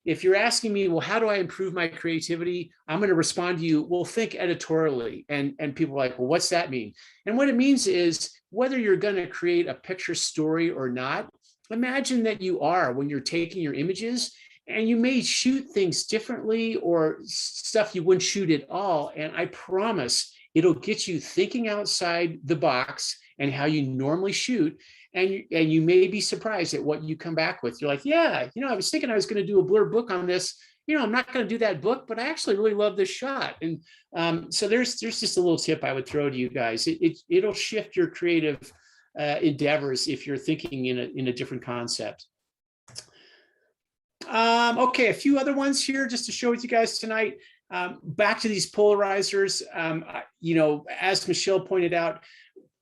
if you're asking me, well, how do I improve my creativity? I'm going to respond to you, well, think editorially. And people are like, well, what's that mean? And what it means is, whether you're going to create a picture story or not, imagine that you are when you're taking your images, and you may shoot things differently or stuff you wouldn't shoot at all. And I promise it'll get you thinking outside the box and how you normally shoot. And you may be surprised at what you come back with. You're like, yeah, I was thinking I was going to do a blur book on this. I'm not going to do that book, but I actually really love this shot. And so there's just a little tip I would throw to you guys. It'll shift your creative endeavors if you're thinking in a different concept. Okay, a few other ones here just to show with you guys tonight. Back to these polarizers. As Michelle pointed out,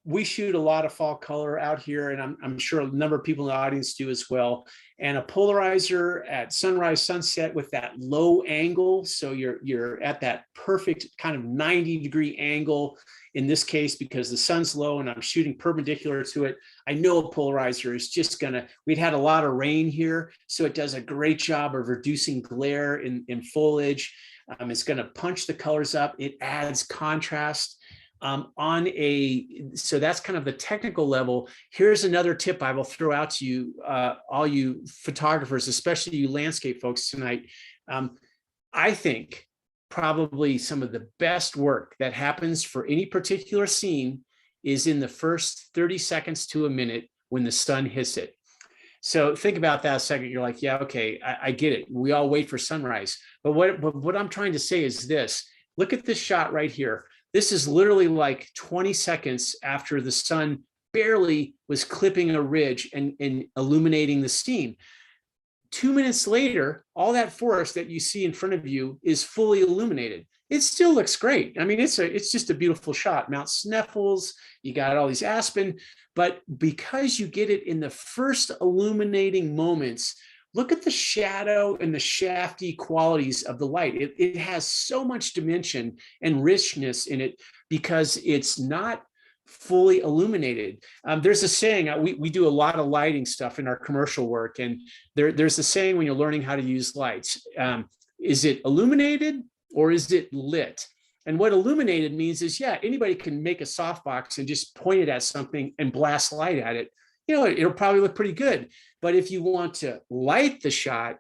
we shoot a lot of fall color out here, and I'm sure a number of people in the audience do as well. And a polarizer at sunrise, sunset with that low angle, so you're at that perfect kind of 90-degree angle in this case, because the sun's low and I'm shooting perpendicular to it. I know a polarizer is just we'd had a lot of rain here, so it does a great job of reducing glare in foliage. It's going to punch the colors up. It adds contrast. So that's kind of the technical level. Here's another tip I will throw out to you, all you photographers, especially you landscape folks tonight. I think probably some of the best work that happens for any particular scene is in the first 30 seconds to a minute when the sun hits it. So think about that a second. You're like, yeah, okay, I get it. We all wait for sunrise. But what I'm trying to say is this. Look at this shot right here. This is literally like 20 seconds after the sun barely was clipping a ridge and illuminating the scene. 2 minutes later, all that forest that you see in front of you is fully illuminated. It still looks great. I mean, it's just a beautiful shot. Mount Sneffels, you got all these aspen, but because you get it in the first illuminating moments, look at the shadow and the shafty qualities of the light. It has so much dimension and richness in it because it's not fully illuminated. There's a saying, we do a lot of lighting stuff in our commercial work, and there's a saying when you're learning how to use lights, is it illuminated or is it lit? And what illuminated means is, yeah, anybody can make a softbox and just point it at something and blast light at it. You know, it'll probably look pretty good. But if you want to light the shot,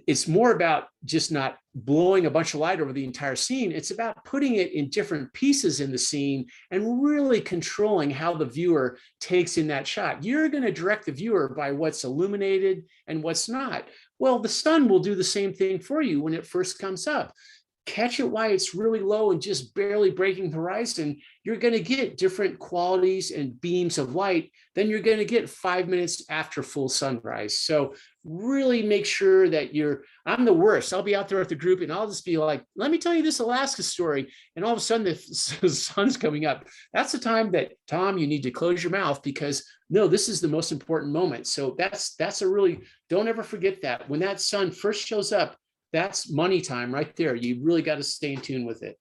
it's more about just not blowing a bunch of light over the entire scene. It's about putting it in different pieces in the scene and really controlling how the viewer takes in that shot. You're going to direct the viewer by what's illuminated and what's not. Well, the sun will do the same thing for you when it first comes up. Catch it while it's really low and just barely breaking the horizon, you're going to get different qualities and beams of light than you're going to get 5 minutes after full sunrise. So really make sure that I'm the worst. I'll be out there with the group and I'll just be like, let me tell you this Alaska story. And all of a sudden the sun's coming up. That's the time that, Tom, you need to close your mouth, because no, this is the most important moment. So that's a really, don't ever forget that. When that sun first shows up, that's money time right there. You really got to stay in tune with it.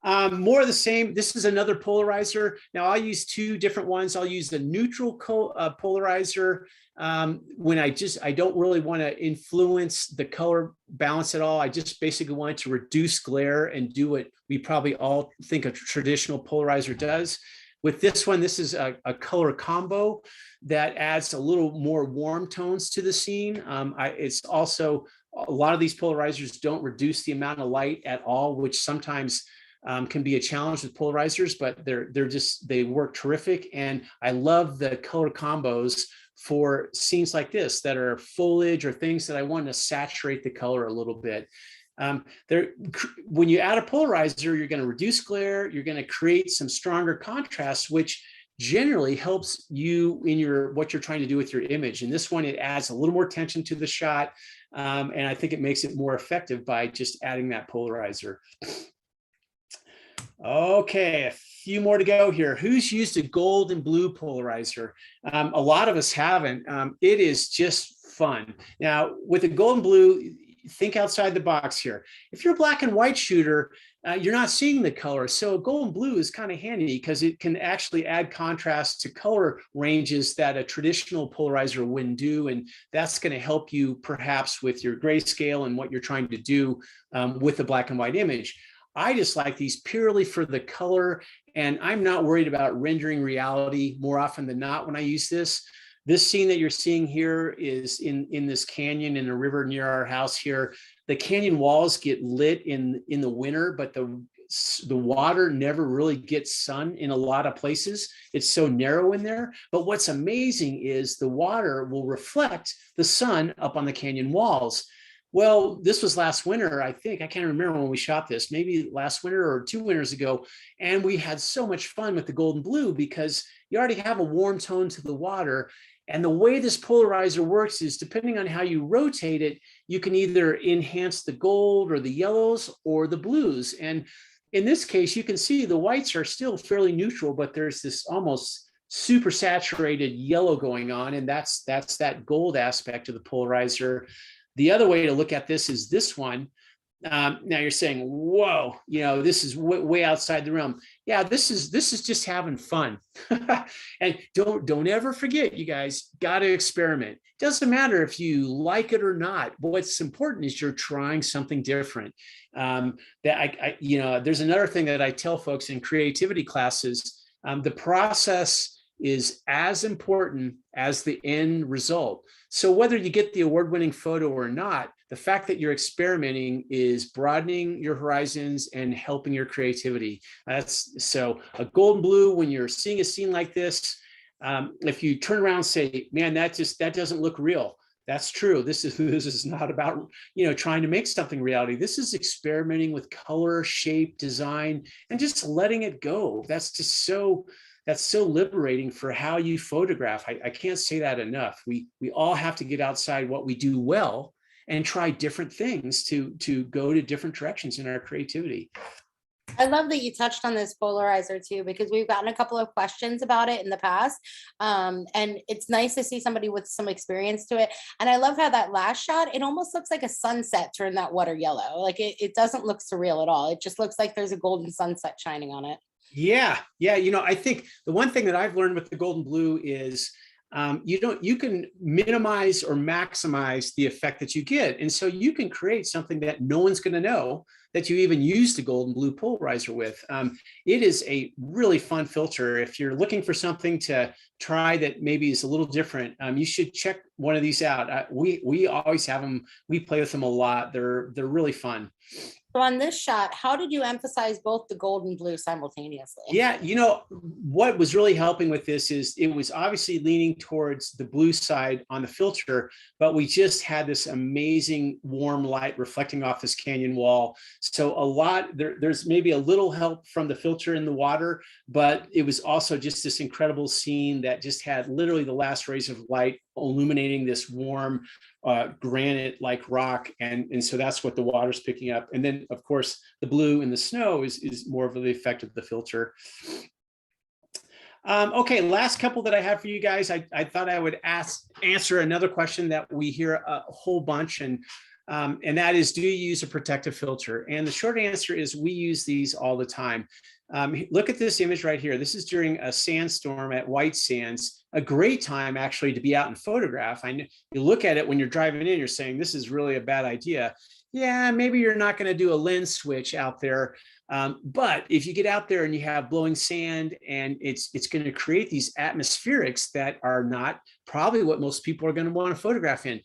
More of the same. This is another polarizer. Now I'll use two different ones. I'll use the neutral polarizer when I don't really want to influence the color balance at all. I just basically want to reduce glare and do what we probably all think a traditional polarizer does. With this one, this is a color combo that adds a little more warm tones to the scene. It's also, a lot of these polarizers don't reduce the amount of light at all, which sometimes can be a challenge with polarizers, but they work terrific. And I love the color combos for scenes like this that are foliage or things that I want to saturate the color a little bit. When you add a polarizer, you're going to reduce glare, you're going to create some stronger contrast, which generally helps you in what you're trying to do with your image. And this one, it adds a little more tension to the shot. And I think it makes it more effective by just adding that polarizer. Okay, a few more to go here. Who's used a gold and blue polarizer? A lot of us haven't. It is just fun. Now, with a gold and blue, think outside the box here. If you're a black and white shooter, you're not seeing the color. So gold and blue is kind of handy because it can actually add contrast to color ranges that a traditional polarizer wouldn't do. And that's going to help you perhaps with your grayscale and what you're trying to do with the black and white image. I just like these purely for the color, and I'm not worried about rendering reality more often than not when I use this. This scene that you're seeing here is in this canyon in a river near our house here. The canyon walls get lit in the winter, but the water never really gets sun in a lot of places. It's so narrow in there. But what's amazing is the water will reflect the sun up on the canyon walls. Well, this was last winter, I think. I can't remember when we shot this, maybe last winter or 2 winters ago. And we had so much fun with the gold and blue because you already have a warm tone to the water. And the way this polarizer works is depending on how you rotate it, you can either enhance the gold or the yellows or the blues. And in this case, you can see the whites are still fairly neutral, but there's this almost super saturated yellow going on. And that's that gold aspect of the polarizer. The other way to look at this is this one. Now you're saying, whoa, this is way outside the realm. Yeah, this is just having fun. And don't ever forget, you guys got to experiment. Doesn't matter if you like it or not. What's important is you're trying something different. There's another thing that I tell folks in creativity classes. The process is as important as the end result. So whether you get the award-winning photo or not, the fact that you're experimenting is broadening your horizons and helping your creativity. So a gold and blue, when you're seeing a scene like this, if you turn around and say, man, that doesn't look real. That's true. This is not about, trying to make something reality. This is experimenting with color, shape, design, and just letting it go. That's so liberating for how you photograph. I can't say that enough. We all have to get outside what we do well and try different things to go to different directions in our creativity. I love that you touched on this polarizer too, because we've gotten a couple of questions about it in the past. And it's nice to see somebody with some experience to it. And I love how that last shot, it almost looks like a sunset turned that water yellow. Like it doesn't look surreal at all. It just looks like there's a golden sunset shining on it. Yeah, yeah. I think the one thing that I've learned with the golden blue is you can minimize or maximize the effect that you get. And so you can create something that no one's going to know that you even use the golden blue polarizer with. It is a really fun filter. If you're looking for something to try that maybe is a little different, you should check one of these out. We always have them. We play with them a lot. They're really fun. So on this shot, how did you emphasize both the gold and blue simultaneously? Yeah, what was really helping with this is it was obviously leaning towards the blue side on the filter, but we just had this amazing warm light reflecting off this canyon wall. So there's maybe a little help from the filter in the water, but it was also just this incredible scene that just had literally the last rays of light illuminating this warm granite like rock, and so that's what the water's picking up. And then of course the blue in the snow is more of the effect of the filter. Okay, last couple that I have for you guys. I thought I would answer another question that we hear a whole bunch, and that is, do you use a protective filter? And the short answer is we use these all the time. Look at this image right here. This is during a sandstorm at White Sands. A great time actually to be out and photograph. I know you look at it when you're driving in, you're saying this is really a bad idea. Yeah, maybe you're not going to do a lens switch out there. But if you get out there and you have blowing sand, and it's going to create these atmospherics that are not probably what most people are going to want to photograph in.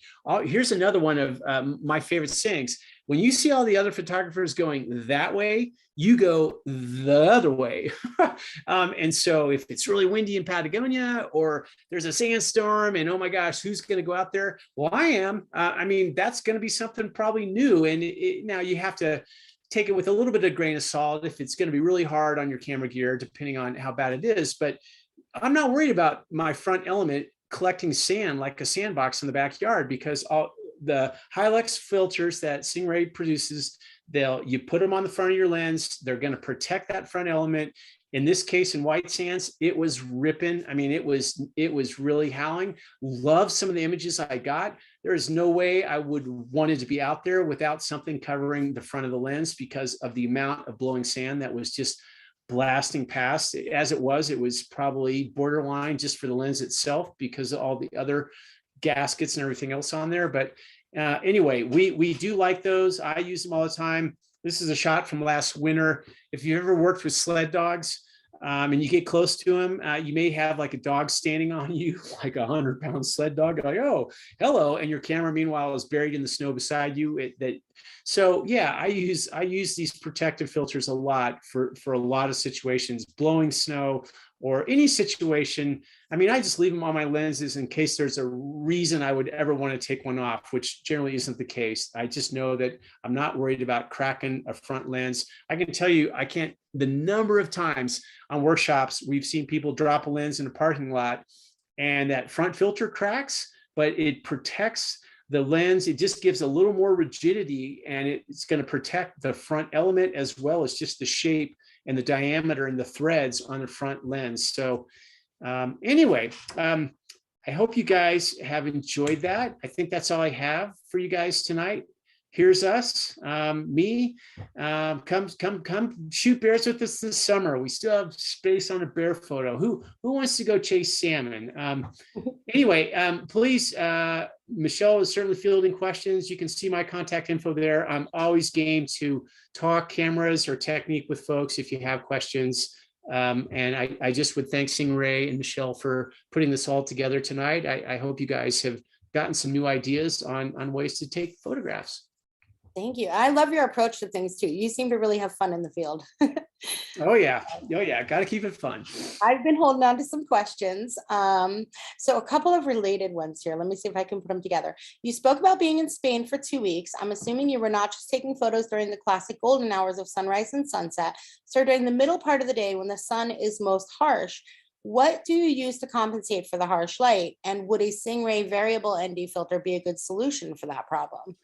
Here's another one of my favorite sayings. When you see all the other photographers going that way, you go the other way. And so if it's really windy in Patagonia, or there's a sandstorm and, oh my gosh, who's going to go out there? Well, I am. I mean, that's going to be something probably new. And now you have to take it with a little bit of grain of salt if it's going to be really hard on your camera gear, depending on how bad it is. But I'm not worried about my front element collecting sand like a sandbox in the backyard, because all the Hilux filters that Singh-Ray produces, you put them on the front of your lens. They're going to protect that front element. In this case, in White Sands, it was ripping. I mean, it was really howling. Love some of the images I got. There is no way I would wanted to be out there without something covering the front of the lens, because of the amount of blowing sand that was just blasting past. As it was probably borderline just for the lens itself, because of all the other gaskets and everything else on there. But anyway, we do like those. I use them all the time. This is a shot from last winter. If you ever worked with sled dogs, and you get close to them, you may have like a dog standing on you, like 100-pound sled dog, like, oh, hello, and your camera meanwhile is buried in the snow beside you. So yeah, I use these protective filters a lot for a lot of situations, blowing snow or any situation. I mean, I just leave them on my lenses in case there's a reason I would ever want to take one off, which generally isn't the case. I just know that I'm not worried about cracking a front lens. I can tell you, the number of times on workshops we've seen people drop a lens in a parking lot and that front filter cracks, but it protects the lens. It just gives a little more rigidity, and it's going to protect the front element as well as just the shape and the diameter and the threads on the front lens. So anyway, I hope you guys have enjoyed that. I think that's all I have for you guys tonight. Here's us, me. Come shoot bears with us this summer. We still have space on a bear photo. Who wants to go chase salmon? Anyway, please, Michelle is certainly fielding questions. You can see my contact info there. I'm always game to talk cameras or technique with folks if you have questions. And I just would thank Singh-Ray and Michelle for putting this all together tonight. I hope you guys have gotten some new ideas on ways to take photographs. Thank you. I love your approach to things too. You seem to really have fun in the field. Oh yeah. Got to keep it fun. I've been holding on to some questions. So a couple of related ones here. Let me see if I can put them together. You spoke about being in Spain for 2 weeks. I'm assuming you were not just taking photos during the classic golden hours of sunrise and sunset. So during the middle part of the day when the sun is most harsh, what do you use to compensate for the harsh light? And would a Singh-Ray variable ND filter be a good solution for that problem?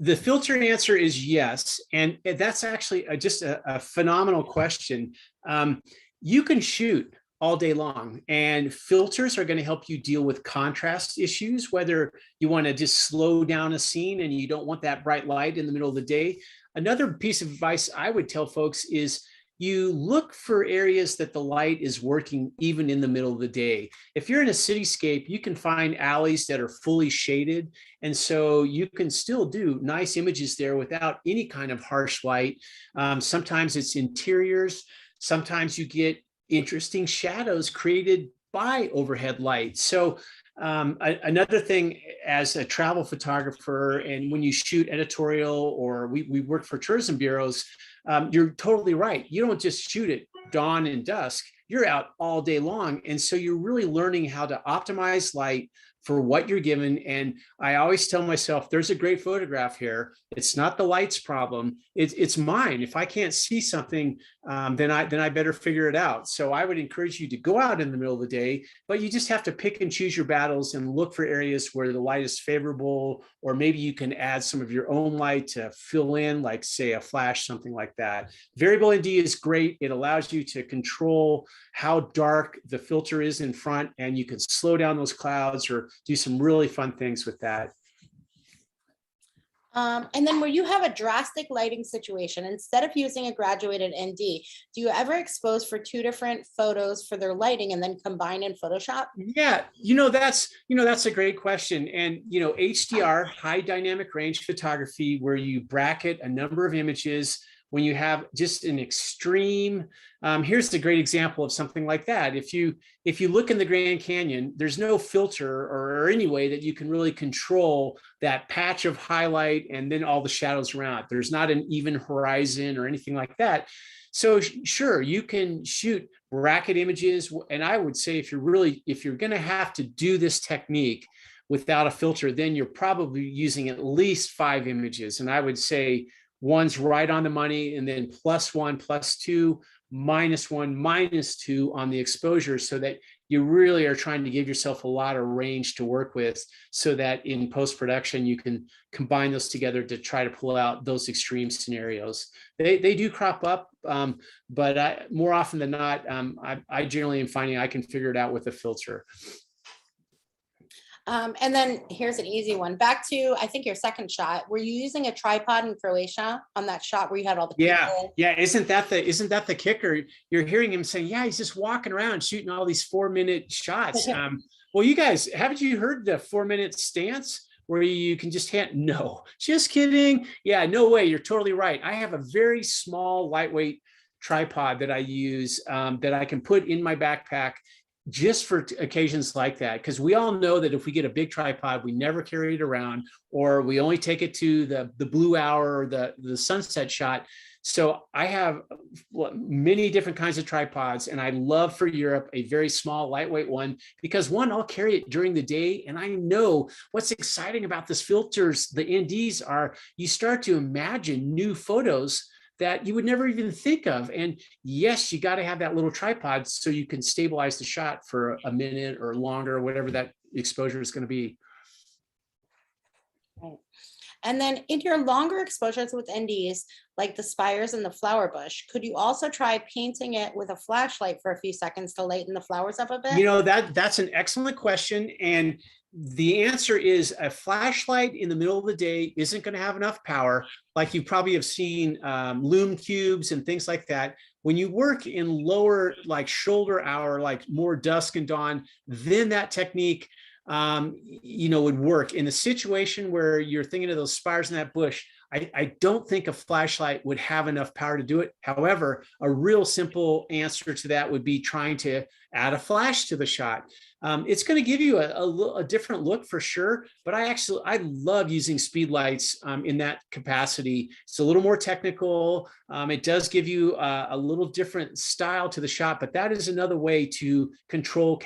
The filter answer is yes. And that's actually just a phenomenal question. You can shoot all day long, and filters are going to help you deal with contrast issues, whether you want to just slow down a scene and you don't want that bright light in the middle of the day. Another piece of advice I would tell folks is you look for areas that the light is working even in the middle of the day. If you're in a cityscape, you can find alleys that are fully shaded. And so you can still do nice images there without any kind of harsh light. Sometimes it's interiors. Sometimes you get interesting shadows created by overhead light. So another thing as a travel photographer, and when you shoot editorial or we work for tourism bureaus, you're totally right. You don't just shoot at dawn and dusk. You're out all day long. And so you're really learning how to optimize light for what you're given. And I always tell myself, there's a great photograph here. It's not the light's problem. It's mine. If I can't see something, then I better figure it out. So I would encourage you to go out in the middle of the day, but you just have to pick and choose your battles and look for areas where the light is favorable, or maybe you can add some of your own light to fill in, like say a flash, something like that. Variable ND is great. It allows you to control how dark the filter is in front, and you can slow down those clouds or do some really fun things with that. And then where you have a drastic lighting situation, instead of using a graduated ND, do you ever expose for two different photos for their lighting and then combine in Photoshop? Yeah, that's a great question. And HDR, high dynamic range photography, where you bracket a number of images when you have just an extreme. Here's the great example of something like that. If you look in the Grand Canyon, there's no filter or any way that you can really control that patch of highlight and then all the shadows around it. There's not an even horizon or anything like that. So sure, you can shoot bracket images. And I would say if you're going to have to do this technique without a filter, then you're probably using at least 5 images. And I would say one's right on the money, and then +1, +2, -1, -2 on the exposure, so that you really are trying to give yourself a lot of range to work with, so that in post-production you can combine those together to try to pull out those extreme scenarios. They do crop up, but more often than not, I generally am finding I can figure it out with a filter. And then here's an easy one. Back to, I think, your second shot. Were you using a tripod in Croatia on that shot where you had all the people? Yeah. Isn't that the kicker? You're hearing him saying, yeah, he's just walking around shooting all these 4-minute shots. Well, you guys, haven't you heard the 4-minute stance where you can just no, just kidding. Yeah, no way. You're totally right. I have a very small, lightweight tripod that I use that I can put in my backpack just for occasions like that, because we all know that if we get a big tripod, we never carry it around, or we only take it to the blue hour or the sunset shot. So I have many different kinds of tripods, and I love for Europe a very small, lightweight one, because one, I'll carry it during the day, and I know what's exciting about this filters, the NDs, are you start to imagine new photos that you would never even think of. And yes, you got to have that little tripod so you can stabilize the shot for a minute or longer, whatever that exposure is going to be. Right. And then in your longer exposures with NDs, like the spires and the flower bush, could you also try painting it with a flashlight for a few seconds to lighten the flowers up a bit? That's an excellent question. And the answer is a flashlight in the middle of the day isn't going to have enough power. Like you probably have seen lume cubes and things like that. When you work in lower, like shoulder hour, like more dusk and dawn, then that technique would work. In a situation where you're thinking of those spires in that bush, I don't think a flashlight would have enough power to do it. However, a real simple answer to that would be trying to add a flash to the shot. It's going to give you a different look for sure, but I love using speed lights in that capacity. It's a little more technical. It does give you a little different style to the shot, but that is another way to control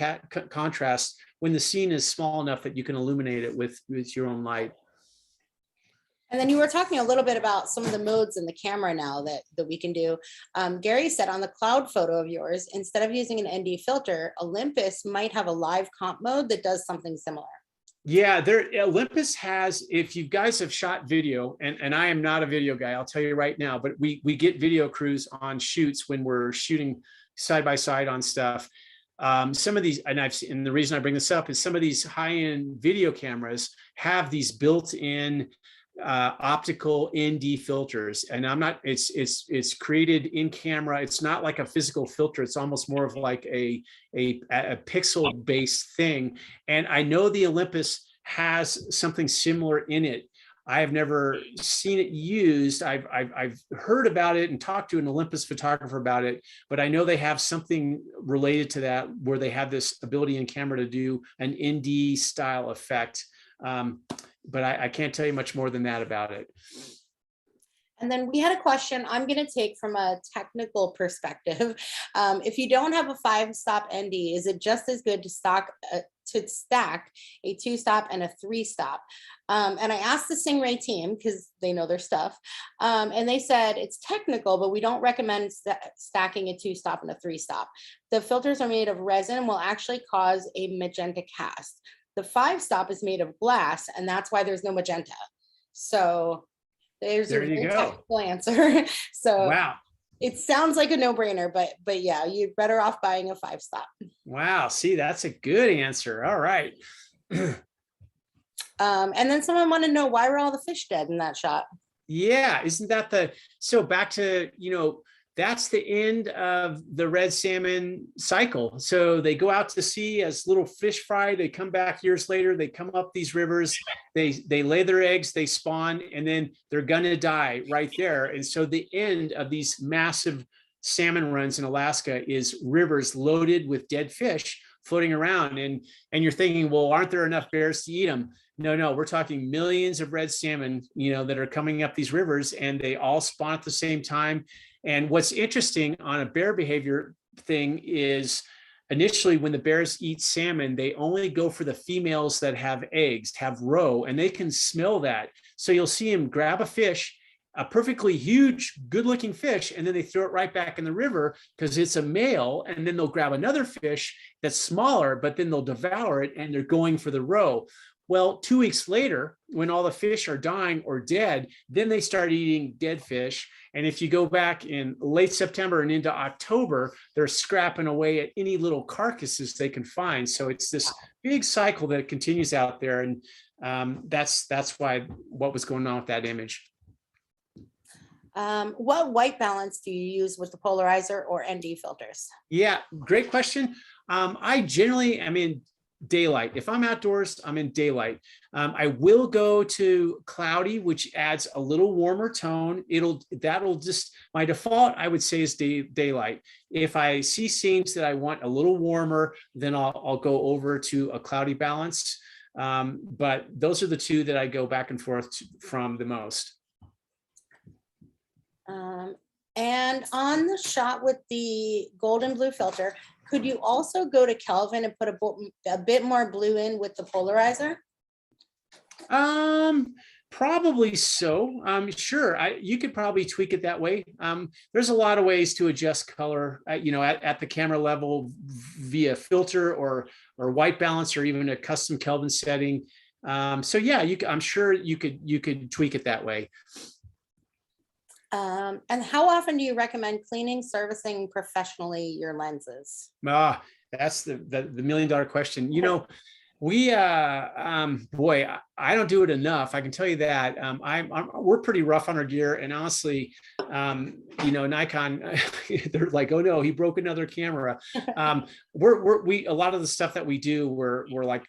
contrast when the scene is small enough that you can illuminate it with your own light. And then you were talking a little bit about some of the modes in the camera now that we can do. Gary said on the cloud photo of yours, instead of using an ND filter, Olympus might have a live comp mode that does something similar. Yeah, Olympus has, if you guys have shot video, and I am not a video guy, I'll tell you right now, but we get video crews on shoots when we're shooting side by side on stuff. Some of these, and the reason I bring this up is some of these high-end video cameras have these built-in optical ND filters, and it's created in camera. It's not like a physical filter. It's almost more of like a pixel based thing. And I know the Olympus has something similar in it. I have never seen it used. I've heard about it and talked to an Olympus photographer about it, but I know they have something related to that where they have this ability in camera to do an ND style effect. But I can't tell you much more than that about it. And then we had a question I'm going to take from a technical perspective. If you don't have a 5-stop ND, is it just as good to stack a 2-stop and a 3-stop? And I asked the Singh-Ray team because they know their stuff. And they said it's technical, but we don't recommend stacking a 2-stop and a 3-stop. The filters are made of resin and will actually cause a magenta cast. The 5-stop is made of glass, and that's why there's no magenta. So there's There a you very go. technical answer. So Wow. it sounds like a no-brainer, but yeah, you're better off buying a 5-stop. Wow. See, that's a good answer. All right. And then someone wanted to know, why were all the fish dead in that shot? Yeah, isn't that so back to, that's the end of the red salmon cycle. So they go out to sea as little fish fry, they come back years later, they come up these rivers, they lay their eggs, they spawn, and then they're gonna die right there. And so the end of these massive salmon runs in Alaska is rivers loaded with dead fish floating around. And you're thinking, well, aren't there enough bears to eat them? No, we're talking millions of red salmon, that are coming up these rivers, and they all spawn at the same time. And what's interesting on a bear behavior thing is initially when the bears eat salmon, they only go for the females that have eggs, have roe, and they can smell that. So you'll see them grab a fish, a perfectly huge, good looking fish, and then they throw it right back in the river because it's a male, and then they'll grab another fish that's smaller, but then they'll devour it and they're going for the roe. Well, 2 weeks later, when all the fish are dying or dead, then they start eating dead fish. And if you go back in late September and into October, they're scrapping away at any little carcasses they can find. So it's this big cycle that continues out there. And that's why what was going on with that image. What white balance do you use with the polarizer or ND filters? Yeah, great question. I generally am in daylight. If I'm outdoors, I'm in daylight. I will go to cloudy, which adds a little warmer tone. My default, I would say, is daylight. If I see scenes that I want a little warmer, then I'll go over to a cloudy balance. But those are the two that I go back and forth from the most. And on the shot with the golden blue filter, could you also go to Kelvin and put a bit more blue in with the polarizer? Probably so. Sure, you could probably tweak it that way. There's a lot of ways to adjust color, at the camera level via filter or white balance or even a custom Kelvin setting. So yeah, I'm sure you could tweak it that way. And how often do you recommend cleaning, servicing professionally your lenses? That's the $1 million question. We boy, I don't do it enough. I can tell you that. We're pretty rough on our gear, and honestly, Nikon, they're like, oh no, he broke another camera. We a lot of the stuff that we do, we're like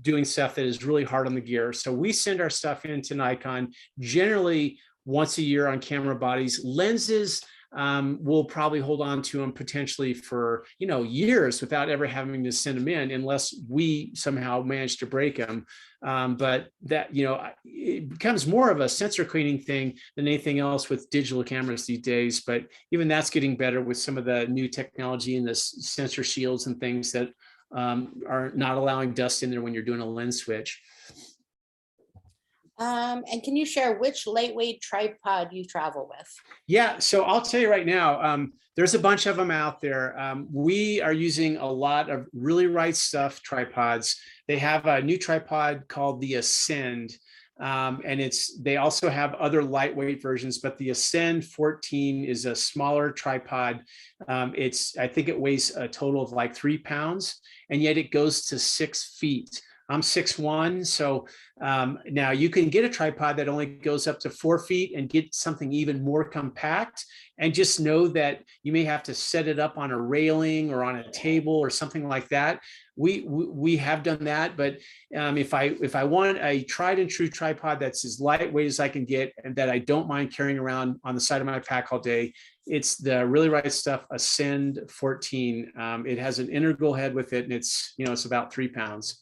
doing stuff that is really hard on the gear. So we send our stuff into Nikon generally once a year on camera bodies. Lenses, we'll probably hold on to them potentially for years without ever having to send them in, unless we somehow manage to break them. But that it becomes more of a sensor cleaning thing than anything else with digital cameras these days. But even that's getting better with some of the new technology and the sensor shields and things that are not allowing dust in there when you're doing a lens switch. And can you share which lightweight tripod you travel with? Yeah, so I'll tell you right now, there's a bunch of them out there. We are using a lot of really right stuff tripods. They have a new tripod called the Ascend. And they also have other lightweight versions, but the Ascend 14 is a smaller tripod. I think it weighs a total of like 3 pounds, and yet it goes to 6 feet. I'm 6'1", so now you can get a tripod that only goes up to 4 feet and get something even more compact. And just know that you may have to set it up on a railing or on a table or something like that. We have done that, but if I want a tried and true tripod that's as lightweight as I can get and that I don't mind carrying around on the side of my pack all day, it's the Really Right Stuff Ascend 14. It has an integral head with it, and it's about 3 pounds.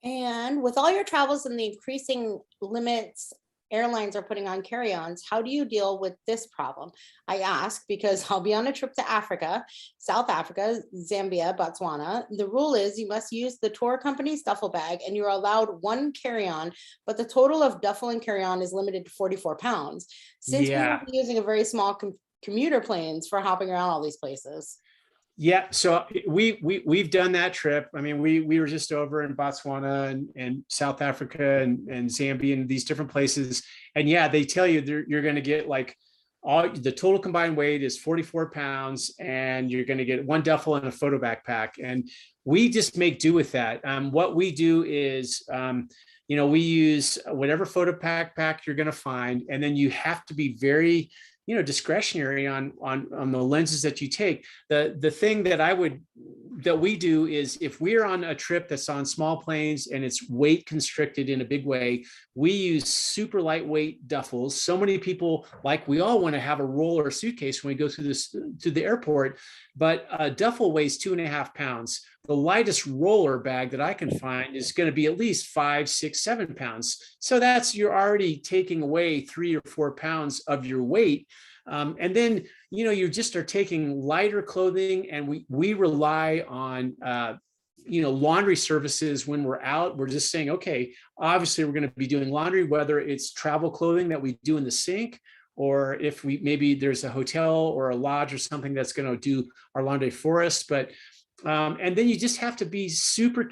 And with all your travels and the increasing limits airlines are putting on carry-ons, how do you deal with this problem? I ask because I'll be on a trip to Africa, South Africa, Zambia, Botswana. The rule is you must use the tour company's duffel bag and you're allowed 1 carry-on, but the total of duffel and carry-on is limited to 44 pounds. Since we will be using a very small commuter planes for hopping around all these places. Yeah, so we've done that trip. I mean, we were just over in Botswana and South Africa and Zambia and these different places. And yeah, they tell you you're going to get like the total combined weight is 44 pounds, and you're going to get 1 duffel and a photo backpack. And we just make do with that. What we do is, we use whatever photo backpack you're going to find, and then you have to be very discretionary on the lenses that you take. The thing that we do is, if we're on a trip that's on small planes and it's weight constricted in a big way, we use super lightweight duffels. So many people, like, we all want to have a roller suitcase when we go through to the airport, but a duffel weighs 2.5 pounds. The lightest roller bag that I can find is going to be at least 5, 6, 7 pounds. So you're already taking away 3 or 4 pounds of your weight. And then, you just are taking lighter clothing, and we rely on, laundry services when we're out. We're just saying, okay, obviously we're going to be doing laundry, whether it's travel clothing that we do in the sink, or if maybe there's a hotel or a lodge or something that's going to do our laundry for us. But and then you just have to be super,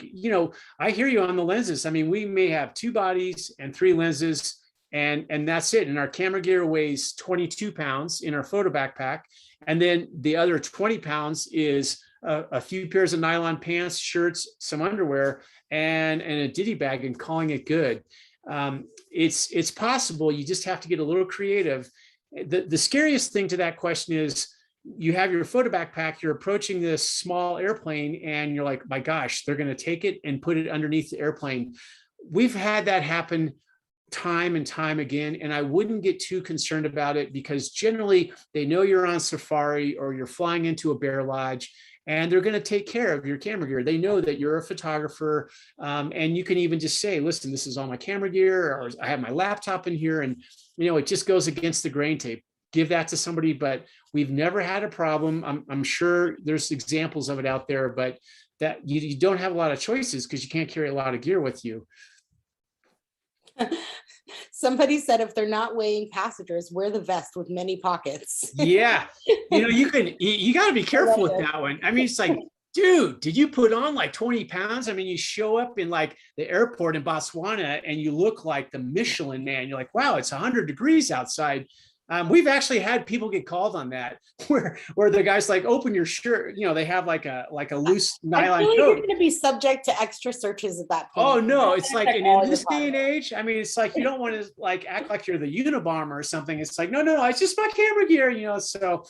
I hear you on the lenses. I mean, we may have 2 bodies and 3 lenses, and that's it. And our camera gear weighs 22 pounds in our photo backpack. And then the other 20 pounds is a few pairs of nylon pants, shirts, some underwear, and a ditty bag, and calling it good. It's possible. You just have to get a little creative. The scariest thing to that question is, you have your photo backpack, you're approaching this small airplane, and you're like, my gosh, they're going to take it and put it underneath the airplane. We've had that happen time and time again, and I wouldn't get too concerned about it, because generally they know you're on safari or you're flying into a bear lodge, and they're going to take care of your camera gear. They know that you're a photographer, and you can even just say, listen, this is all my camera gear, or I have my laptop in here, and it just goes against the grain tape. Give that to somebody. But we've never had a problem. I'm sure there's examples of it out there, but that you don't have a lot of choices because you can't carry a lot of gear with you. Somebody said if they're not weighing passengers, wear the vest with many pockets. Yeah. You got to be careful with that one. I mean, it's like, dude, did you put on like 20 pounds? I mean, you show up in like the airport in Botswana and you look like the Michelin Man. You're like, wow, it's 100 degrees outside. We've actually had people get called on that, where the guy's like, open your shirt. They have like a loose nylon coat. You're going to be subject to extra searches at that point. Oh no, it's like, in this day and age, I mean, it's like, you don't want to like act like you're the Unabomber or something. It's like, no, it's just my camera gear, So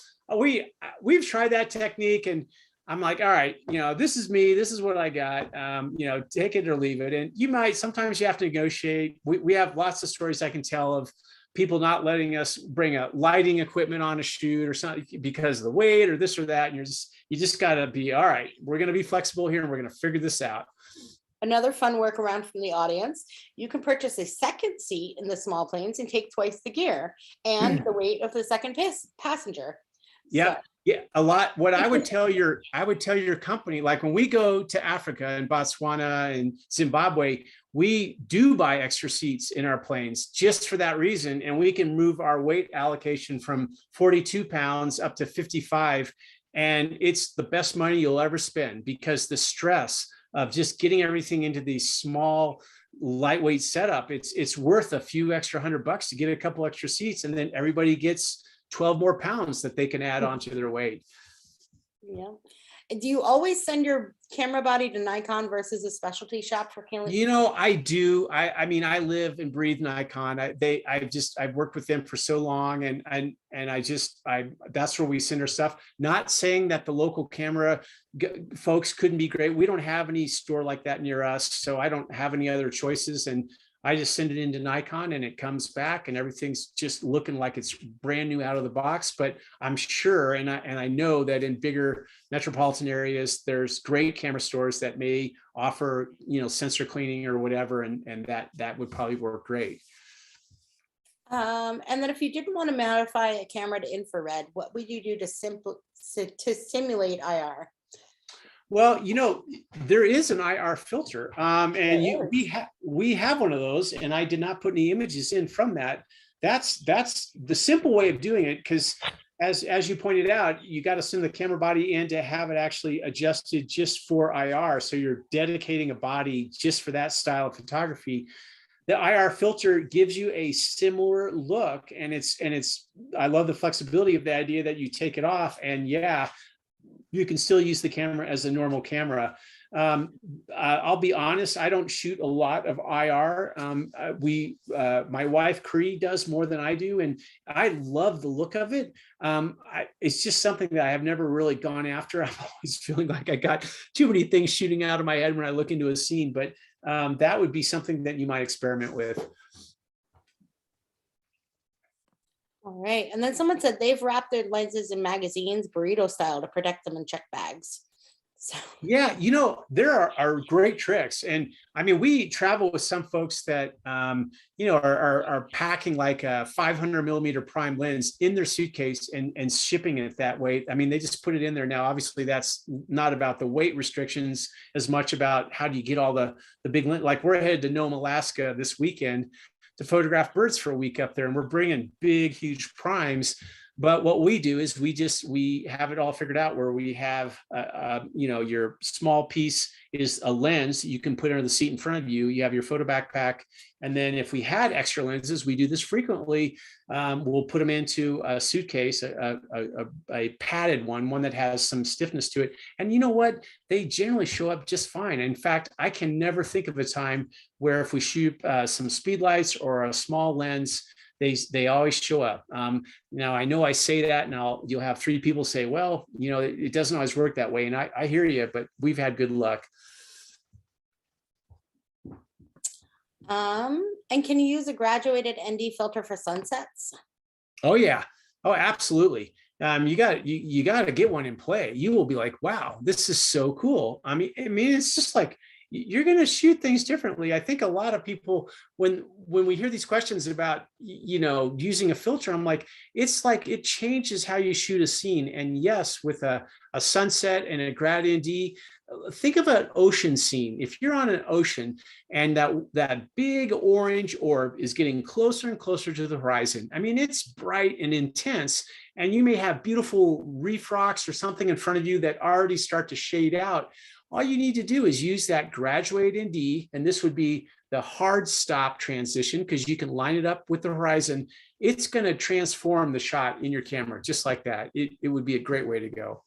we've tried that technique, and I'm like, all right, this is me. This is what I got. Take it or leave it. And sometimes you have to negotiate. We have lots of stories I can tell of people not letting us bring a lighting equipment on a shoot or something because of the weight or this or that. And you just got to be, all right, we're going to be flexible here, and we're going to figure this out. Another fun workaround from the audience: you can purchase a second seat in the small planes and take twice the gear and the weight of the second passenger. Yeah. So. Yeah, a lot. What I would tell your company, like when we go to Africa and Botswana and Zimbabwe, we do buy extra seats in our planes just for that reason. And we can move our weight allocation from 42 pounds up to 55. And it's the best money you'll ever spend, because the stress of just getting everything into these small, lightweight setup, it's worth a few extra $100 to get a couple extra seats. And then everybody gets 12 more pounds that they can add onto their weight. Yeah. Do you always send your camera body to Nikon versus a specialty shop for camera? I do. I mean, I live and breathe Nikon. I've worked with them for so long, and that's where we send our stuff. Not saying that the local camera folks couldn't be great. We don't have any store like that near us, so I don't have any other choices. And I just send it into Nikon and it comes back and everything's just looking like it's brand new out of the box. But I'm sure, and I know that in bigger metropolitan areas, there's great camera stores that may offer, sensor cleaning or whatever, and that would probably work great. And then if you didn't want to modify a camera to infrared, what would you do to simulate IR? Well, there is an IR filter, and we have one of those, and I did not put any images in from that. That's the simple way of doing it, because as you pointed out, you got to send the camera body in to have it actually adjusted just for IR. So you're dedicating a body just for that style of photography. The IR filter gives you a similar look, and I love the flexibility of the idea that you take it off, and you can still use the camera as a normal camera. I'll be honest, I don't shoot a lot of IR. My wife Cree does more than I do, and I love the look of it. It's just something that I have never really gone after. I'm always feeling like I got too many things shooting out of my head when I look into a scene, but that would be something that you might experiment with. All right. And then someone said they've wrapped their lenses in magazines, burrito style, to protect them in check bags. So yeah, there are great tricks. And I mean, we travel with some folks that, are packing like a 500 millimeter prime lens in their suitcase and shipping it that way. I mean, they just put it in there. Now, obviously that's not about the weight restrictions as much about how do you get all the big lens. Like we're headed to Nome, Alaska this weekend to photograph birds for a week up there, and we're bringing big, huge primes. But what we do is we have it all figured out, where we have, your small piece is a lens you can put under the seat in front of you. You have your photo backpack. And then if we had extra lenses, we do this frequently. We'll put them into a suitcase, a padded one that has some stiffness to it. And you know what? They generally show up just fine. In fact, I can never think of a time where if we shoot some speed lights or a small lens, they always show up. Now I know I say that, and you'll have 3 people say, well, it doesn't always work that way. And I hear you, but we've had good luck. And can you use a graduated ND filter for sunsets? Oh yeah. Oh, absolutely. You got to get one in play. You will be like, wow, this is so cool. I mean, it's just like, you're going to shoot things differently. I think a lot of people, when we hear these questions about, using a filter, I'm like, it's like it changes how you shoot a scene. And yes, with a sunset and a grad ND, think of an ocean scene. If you're on an ocean and that big orange orb is getting closer and closer to the horizon, I mean, it's bright and intense, and you may have beautiful reef rocks or something in front of you that already start to shade out. All you need to do is use that graduate ND, and this would be the hard stop transition, because you can line it up with the horizon. It's going to transform the shot in your camera just like that. It would be a great way to go.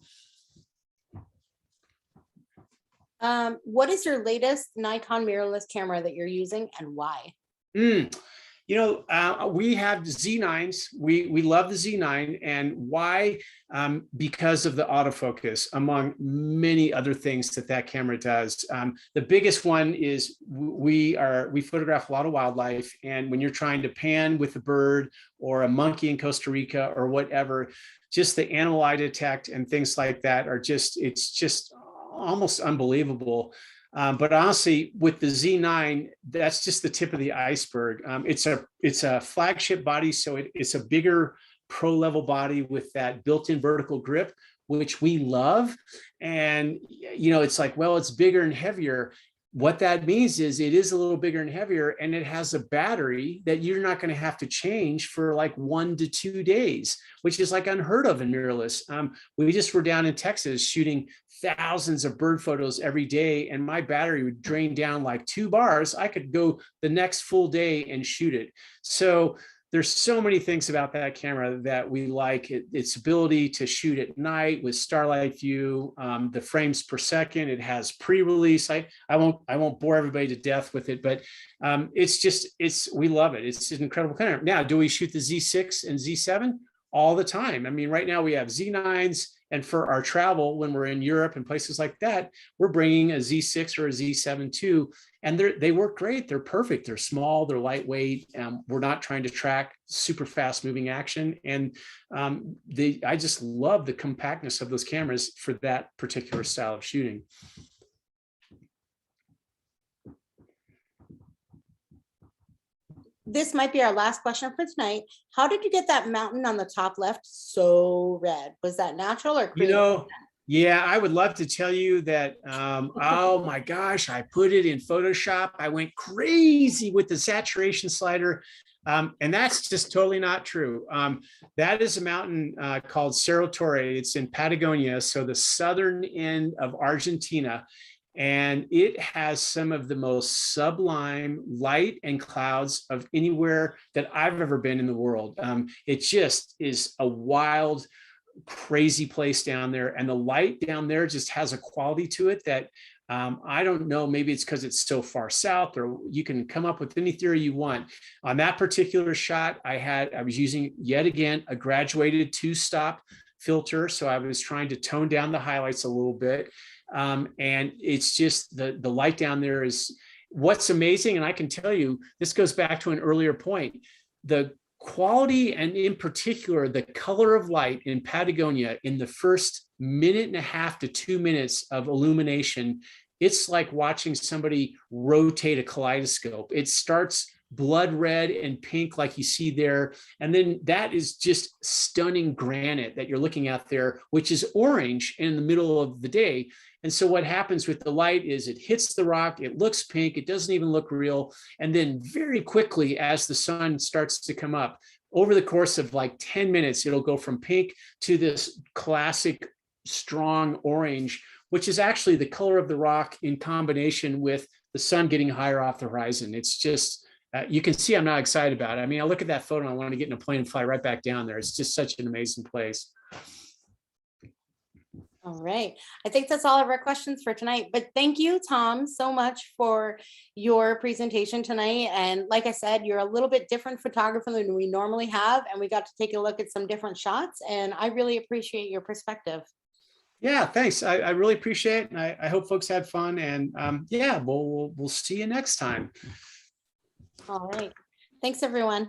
What is your latest Nikon mirrorless camera that you're using, and why? We have Z9s. We love the Z9, and why? Because of the autofocus, among many other things that camera does. The biggest one is we photograph a lot of wildlife, and when you're trying to pan with a bird or a monkey in Costa Rica or whatever, just the animal eye detect and things like that it's just almost unbelievable. But honestly, with the Z9, that's just the tip of the iceberg. It's a flagship body, so it's a bigger pro level body with that built-in vertical grip, which we love. And it's like, well, it's bigger and heavier. what that means is it is a little bigger and heavier, and it has a battery that you're not going to have to change for like 1 to 2 days, which is like unheard of in mirrorless. We just were down in Texas shooting thousands of bird photos every day, and my battery would drain down like 2 bars. I could go the next full day and shoot it. So there's so many things about that camera that we like. Its ability to shoot at night with starlight view, the frames per second. It has pre-release. I won't bore everybody to death with it, but we love it. It's an incredible camera. Now, do we shoot the Z6 and Z7 all the time? I mean, right now we have Z9s, and for our travel, when we're in Europe and places like that, we're bringing a Z6 or a Z7 too. And they work great. They're perfect. They're small, they're lightweight. We're not trying to track super fast moving action. And I just love the compactness of those cameras for that particular style of shooting. This might be our last question for tonight. How did you get that mountain on the top left so red? Was that natural or creative? Yeah, I would love to tell you that, oh my gosh, I put it in Photoshop. I went crazy with the saturation slider. And that's just totally not true. That is a mountain called Cerro Torre. It's in Patagonia, so the southern end of Argentina. And it has some of the most sublime light and clouds of anywhere that I've ever been in the world. It just is a wild, crazy place down there, and the light down there just has a quality to it that I don't know, maybe it's because it's so far south, or you can come up with any theory you want. On that particular shot, I was using, yet again, a graduated 2-stop filter, so I was trying to tone down the highlights a little bit, and it's just the light down there is what's amazing. And I can tell you, this goes back to an earlier point, the quality, and in particular, the color of light in Patagonia in the first 1.5 to 2 minutes of illumination. It's like watching somebody rotate a kaleidoscope. It starts blood red and pink like you see there. And then that is just stunning granite that you're looking at there, which is orange in the middle of the day. And so what happens with the light is it hits the rock, it looks pink, it doesn't even look real. And then very quickly, as the sun starts to come up, over the course of like 10 minutes, it'll go from pink to this classic strong orange, which is actually the color of the rock in combination with the sun getting higher off the horizon. It's just, you can see I'm not excited about it. I mean, I look at that photo and I want to get in a plane and fly right back down there. It's just such an amazing place. All right. I think that's all of our questions for tonight, but thank you, Tom, so much for your presentation tonight. And like I said, you're a little bit different photographer than we normally have, and we got to take a look at some different shots, and I really appreciate your perspective. Yeah, thanks. I really appreciate it. And I hope folks had fun, and yeah, we'll see you next time. All right. Thanks, everyone.